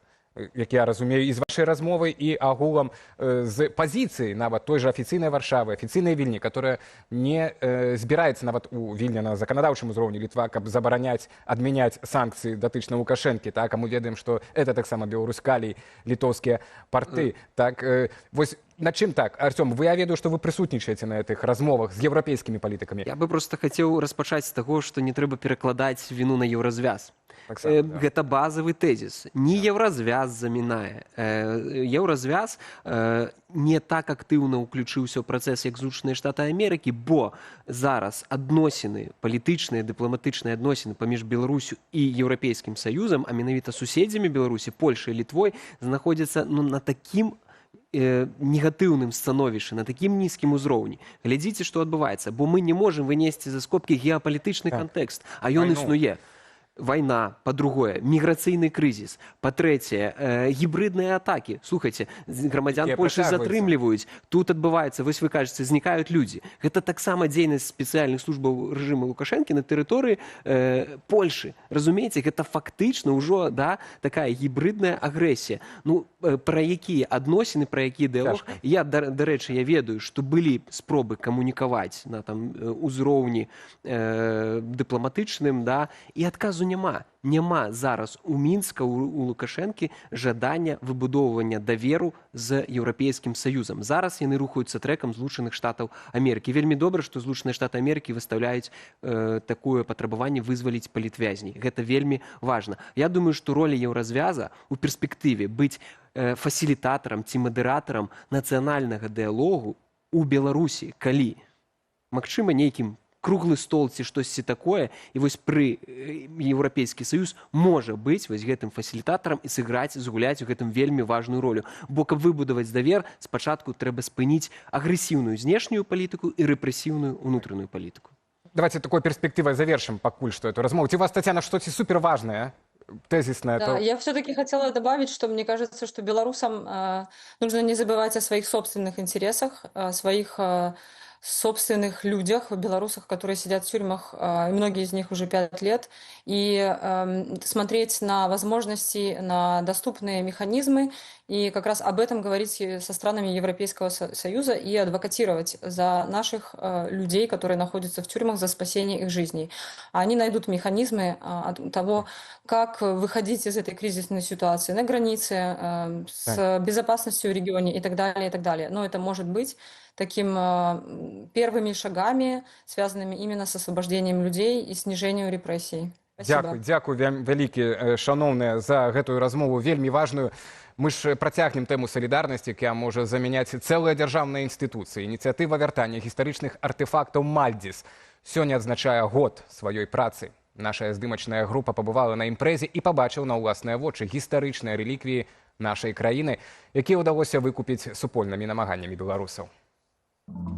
[SPEAKER 1] як я разумею, і з вашай размовы, і агулам з пазіцыі нават той жа афіцыйнай Варшавы, афіцыйнай Вільні, которая не збіраецца нават у Вільні на заканадаўчым узроўні Літва, каб забараняць, адмяняць санкцыі датычна Лукашэнкі, так, а мы ведаем, што это таксама Беларусь калій, літоўскія парты. Так, вось на чым так? Артём, я ведаю, што вы прысутнічаеце на гэтых размовах з еўрапейскімі палітыкамі.
[SPEAKER 17] Я бы просто хацеў распачаць з таго, што не трэба перакладаць віну на еўразвяз. Гэта базавы тэзіс. Не еўразвяз замінае. Еўразвяз не так актыўна ўключыўся ў працэс, як Злучаныя Штаты Амерыкі, бо зараз адносіны, палітычныя, дыпламатычныя адносіны паміж Беларусю і Еўрапейскім Саюзам, а менавіта суседзямі Беларусі, Польшай і Літвой, знаходзяцца на такім негатыўным становішчы, на такім нізкім узроўні. Глядзіце, што адбываецца, бо мы не можам вынесці за скобкі геапалітычны кантэкст, а ён існуе. Война, по-другое, миграционный кризис, по-третье, гибридные атаки. Слухайте, громадян Польши затрымліваюць, тут адбываецца, вось вы кажаце, знікаюць людзі. Гэта таксама дзейнасць спецыяльных службаў рэжыму Лукашэнкі на тэрыторыі Польши. Разумееце, гэта фактычна ўжо такая гібридная агрэсія. Пра якія адносіны, пра які дыялог, я, дарэчы, я ведаю, што былі спробы камунікаваць на узроўні дыпламатычным, і адказу няма зараз у Мінска, у Лукашэнкі жадання выбудоўвання даверу з Еўрапейскім Саюзам. Зараз яны рухаюцца трэкам Злучаных Штатаў Амерыкі. Вельмі добра, што Злучаныя Штаты Амерыкі выстаўляюць такое патрабаванне вызваліць палітвязней. Гэта вельмі важна. Я думаю, што роля еўразвяза ў перспектыве быць фасілітатарам ці мадэратарам нацыянальнага дыялогу у Беларусі, калі, магчыма, нейкім круглы стол ці штосьці такое, і вось пры Еўрапейскі Саюз можа быць вось гэтым фасілітатарам і згуляць у гэтым вельмі важную ролю. Бо каб выбудаваць давер, спачатку трэба спыніць агрэсіўную знешнюю палітыку і рэпрэсіўную унутраную палітыку.
[SPEAKER 1] Давайте такой перспективой завершим пока что эту размову. У вас, Татьяна, что-то суперважное, тезисное.
[SPEAKER 18] Да, я все-таки хотела добавить, что мне кажется, что белорусам нужно не забывать о своих собственных интересах, о своих собственных людях, белорусах, которые сидят в тюрьмах, и многие из них уже 5 лет, и смотреть на возможности, на доступные механизмы, и как раз об этом говорить со странами Европейского Союза и адвокатировать за наших людей, которые находятся в тюрьмах, за спасение их жизней. Они найдут механизмы того, как выходить из этой кризисной ситуации на границе, с безопасностью в регионе и так далее, и так далее. Но это может быть таким первыми шагами, связанными именно с освобождением людей и снижением репрессий.
[SPEAKER 1] Дякую вялікі, шановныя, за гэтую размову вельмі важную. Мы ж працягнем тэму салідарнасці, якая можа замяняць цэлыя дзяржаўныя інстытуцыі. Ініцыятыва вяртання гістарычных артефактаў Мальдзіс сёння адзначае год сваёй працы. Наша здымачная група пабывала на імпрэзе і пабачыў на ўласныя вочы гістарычныя рэліквіі нашай краіны, якія ўдалося выкупіць супольнымі намаганнямі беларусаў.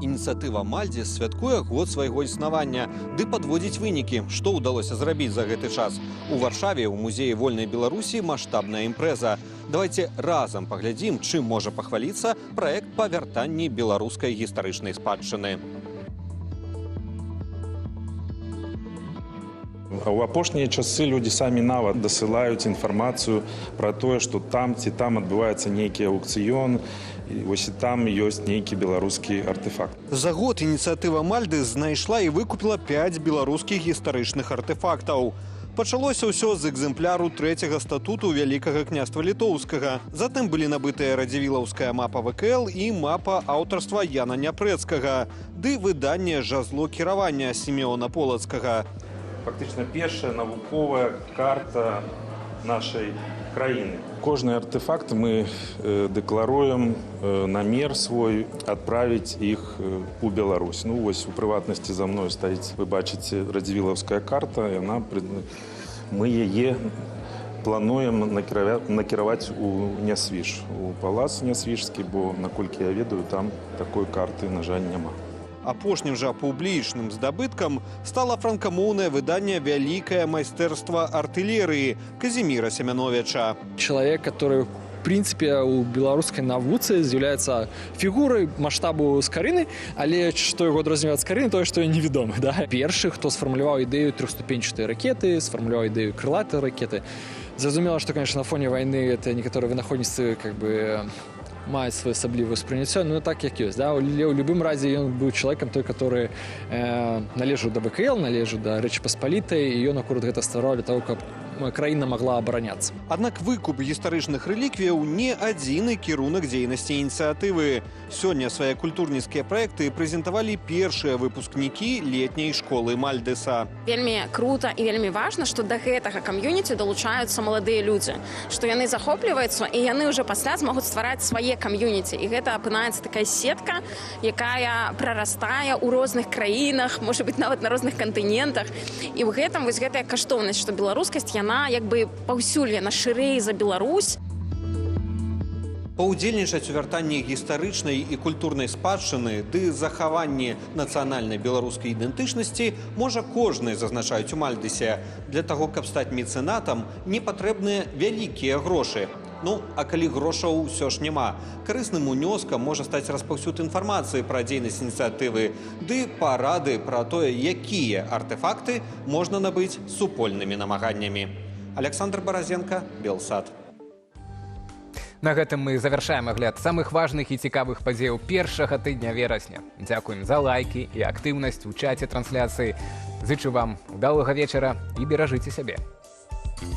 [SPEAKER 19] Ініцыятыва Мальдзіс святкуе год свайго існавання, ды падводзіць вынікі, што ўдалося зрабіць за гэты час. У Варшаве ў музеі вольнай Беларусі маштабная імпрэза. Давайте разам паглядзім, чым можа пахваліцца праект па вяртанні беларускай гістарычнай спадчыны.
[SPEAKER 20] У апошнія часы людзі самі нават дасылаюць інфармацыю пра тое, што там ці там адбываецца нейкі аукцыён, і вось і там ёсць нейкі беларускі артефакт.
[SPEAKER 19] За год ініцыятыва Мальдзіс знайшла і выкупіла 5 беларускіх гістарычных артефактаў. Пачалося ўсё з экземпляру 3-го статуту Вялікага княства Літоўскага. Затым былі набытыя радзівілаўская мапа ВКЛ і мапа аўтарства Яна Няпрэцкага, ды выданне жазло кіравання Сімеона Полацкага.
[SPEAKER 20] Фактычна першая навуковая карта нашай краіны. Кожны артефакт мы дэкларуем намер свой адправіць іх у Беларусь. Ну вось у прыватнасці за мной стаіць, вы бачыце, радзівілаўская карта, мы яе плануем накіраваць у Нясвіж, у палац Нясвіжскі, бо, наколькі я ведаю, там такой карты, на жаль, няма.
[SPEAKER 19] Апошнім жа публічным здабыткам стала франкамоўнае выданне «Вялікае майстэрства артылерыі» Казіміра Семяновича.
[SPEAKER 21] Человек, который в принципе у беларускай навуцы з'яўляецца фігурай маштабу Скарыны, але што яго адрознівае ад Скарыны, тое, што невядома. Да? Першы, хто сфармуляваў ідэю трохступенчатай ракеты, сфармуляваў ідэю крылатай ракеты. Зразумела, што, конечно, на фоне вайны это некаторыя вынаходніцтвы как бы маюць сваё асаблівае ўспрыняцце, но так як ёсць. Да? У любым разе ён быў чалавекам той, который належаў да ВКЛ, належаў да Рэчы Паспалітай, і ён акурат гэта ствараў для того, каб краіна могла абараняцца.
[SPEAKER 19] Аднак выкуп гістарычных рэліквіяў не адзіны кірунак дзейнасці ініцыятывы. Сёння свае культурніцкія праекты прэзентавалі першыя выпускнікі летняй школы Мальдыса.
[SPEAKER 22] Вельмі крута і вельмі важна, што да гэтага кам'юніці далучаюцца маладыя людзі, што яны захопліваюцца і яны ўжо пасля змогуць ствараць свае кам'юніці. І гэта апынаецца такая сетка, якая прарастае ў розных краінах, можа быць, нават на розных кантынентах. І ў гэтым вось гэтая каштоўнасць, што беларускасць яна як бы паўсюль, яна шырэй за Беларусь.
[SPEAKER 19] Паўдзельнічаць у вяртанні гістарычнай і культурнай спадчыны ды захаванні нацыянальнай беларускай ідэнтычнасці можа кожны, зазначаюць у Мальдысе. Для таго, каб стаць мецэнатам, не патрэбныя вялікія грошы. Ну, а калі грошаў ўсё ж няма, карысным унёскам можа стаць распаўсюд інфармацыі пра дзейнасць ініцыятывы ды парады пра тое, якія артефакты можна набыць супольнымі намаганнямі. Александр Баразенко, Белсад.
[SPEAKER 1] На гэтым мы завяршаем агляд самых важных і цікавых падзеяў першага тыдня верасня. Дзякуем за лайкі і актыўнасць у чаце трансляцыі. Зычу вам удалага вечара і беражыце сябе.